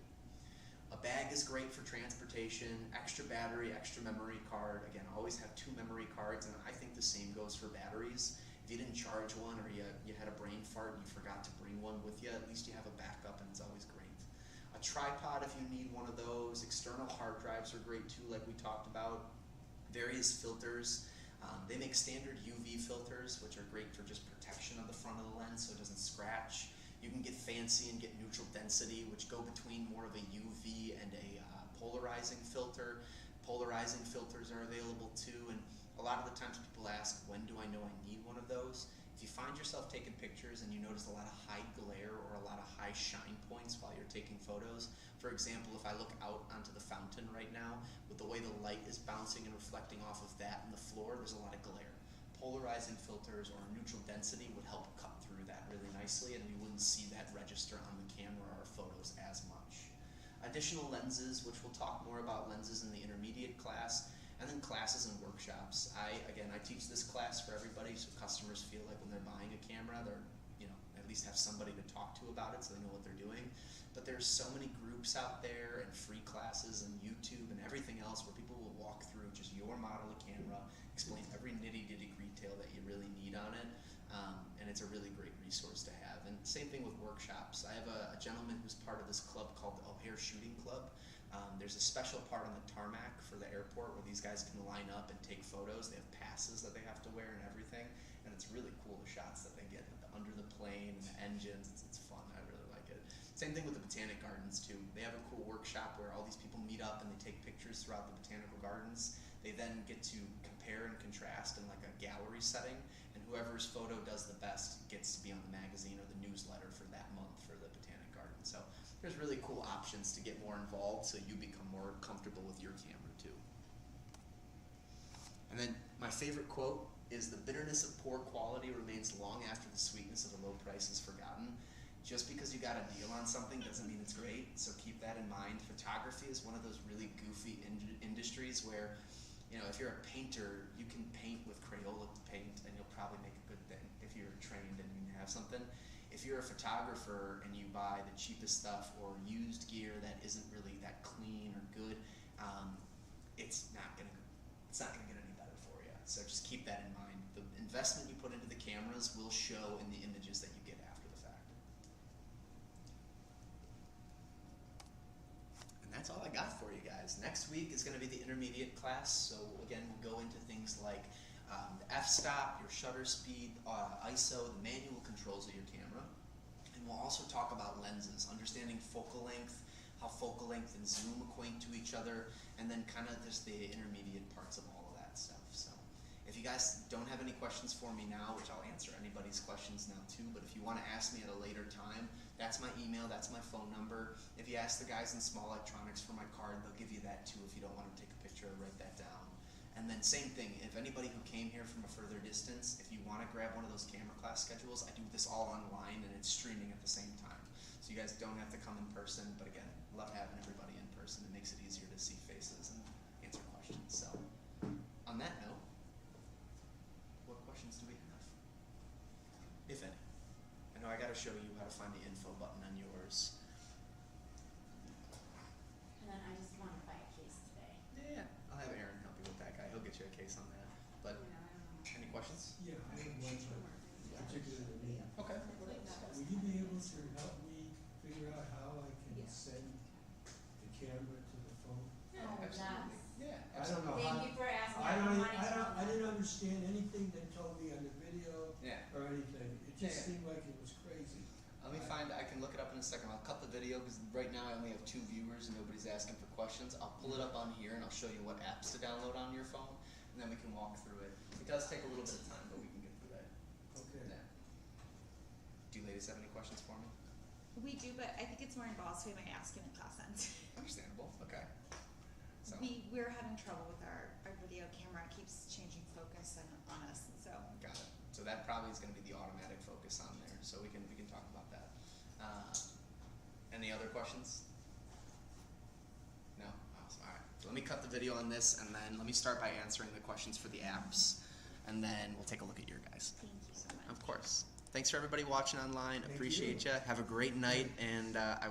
A bag is great for transportation, extra battery, extra memory card. Again, always have 2 memory cards, and I think the same goes for batteries. If you didn't charge one or you had a brain fart and you forgot to bring one with you, at least you have a backup, and it's always great. A tripod if you need one of those. External hard drives are great too, like we talked about. Various filters. They make standard UV filters, which are great for just protection of the front of the lens so it doesn't scratch. You can get fancy and get neutral density, which go between more of a UV and a polarizing filter. Polarizing filters are available too, and a lot of the times people ask, when do I know I need one of those? If you find yourself taking pictures and you notice a lot of high glare or a lot of high shine points while you're taking photos, for example, if I look out onto the fountain right now, with the way the light is bouncing and reflecting off of that and the floor, there's a lot of glare. Polarizing filters or neutral density would help cut through that really nicely, and we wouldn't see that register on the camera or photos as much. Additional lenses, which we'll talk more about lenses in the intermediate class, and then classes and workshops. I teach this class for everybody, so customers feel like when they're buying a camera, they're, at least have somebody to talk to about it so they know what they're doing. But there's so many groups out there and free classes and YouTube and everything else where people will walk through just your model of camera, explain every nitty-gritty detail that you really need on it, and it's a really great resource to have. And same thing with workshops. I have a gentleman who's part of this club called the O'Hare Shooting Club. There's a special part on the tarmac for the airport where these guys can line up and take photos. They have passes that they have to wear and everything, and it's really cool the shots that they get under the plane and the engines. It's fun. I really like it. Same thing with the Botanic Gardens too. They have a cool workshop where all these people meet up and they take pictures throughout the botanical gardens. They then get to compare and contrast in like a gallery setting, and whoever's photo does the best gets to be on the magazine or the newsletter for that month for the Botanic Garden. So there's really cool options to get more involved so you become more comfortable with your camera too. And then my favorite quote is, "The bitterness of poor quality remains long after the sweetness of the low price is forgotten." Just because you got a deal on something doesn't mean it's great, so keep that in mind. Photography is one of those really goofy industries where, if you're a painter, you can paint with Crayola paint and you'll probably make a good thing if you're trained and you have something. If you're a photographer and you buy the cheapest stuff or used gear that isn't really that clean or good, it's not gonna get any better for you. So just keep that in mind. The investment you put into the cameras will show in the images that you get after the fact. And that's all I got for you guys. Next week is going to be the intermediate class. So again, we'll go into things like the f-stop, your shutter speed, ISO, the manual controls of your camera. And we'll also talk about lenses, understanding focal length, how focal length and zoom acquaint to each other, and then kind of just the intermediate parts of all of that stuff. So if you guys don't have any questions for me now, which I'll answer anybody's questions now too, but if you want to ask me at a later time, that's my email, that's my phone number. If you ask the guys in Small Electronics for my card, they'll give you that too if you don't want to take a picture or write that down. And then same thing, if anybody who came here from a further distance, if you want to grab one of those camera class schedules, I do this all online and it's streaming at the same time. So you guys don't have to come in person, but again, love having everybody in person. It makes it easier to see faces and answer questions. So on that note, what questions do we have? If any. I know I gotta show you how to find the info button on yours. And then I just wanna buy a case today. Yeah, I'll have Aaron help you with that guy. He'll get you a case on that. But You know, I don't know. any questions? Yeah, I have one, particularly me. Okay. Will you be able to help me figure out how I can send the camera to the phone? Yeah, Oh, absolutely. yes. Yeah, I don't know Thank how. you for asking, I I don't, wanted to know I that. didn't understand anything they told me on the video Yeah. or anything. It just Yeah. seemed like it was crazy. Let me find. I can look it up in a second. I'll cut the video because right now I only have 2 viewers and nobody's asking for questions. I'll pull it up on here and I'll show you what apps to download on your phone, and then we can walk through it. It does take a little bit of time, but we can get through that. Okay. Yeah. Do you ladies have any questions for me? We do, but I think it's more involved, so we might ask you in class then. Understandable. Okay. So. We're having trouble with our video camera. It keeps changing focus on us, so. Got it. So that probably is going to be the automatic focus on there. So we can talk about that. Any other questions? No. Awesome. All right. So let me cut the video on this, and then let me start by answering the questions for the apps, and then we'll take a look at your guys. Thank you so much. Of course. Thanks for everybody watching online. Thank Appreciate you. ya. Have a great night, and I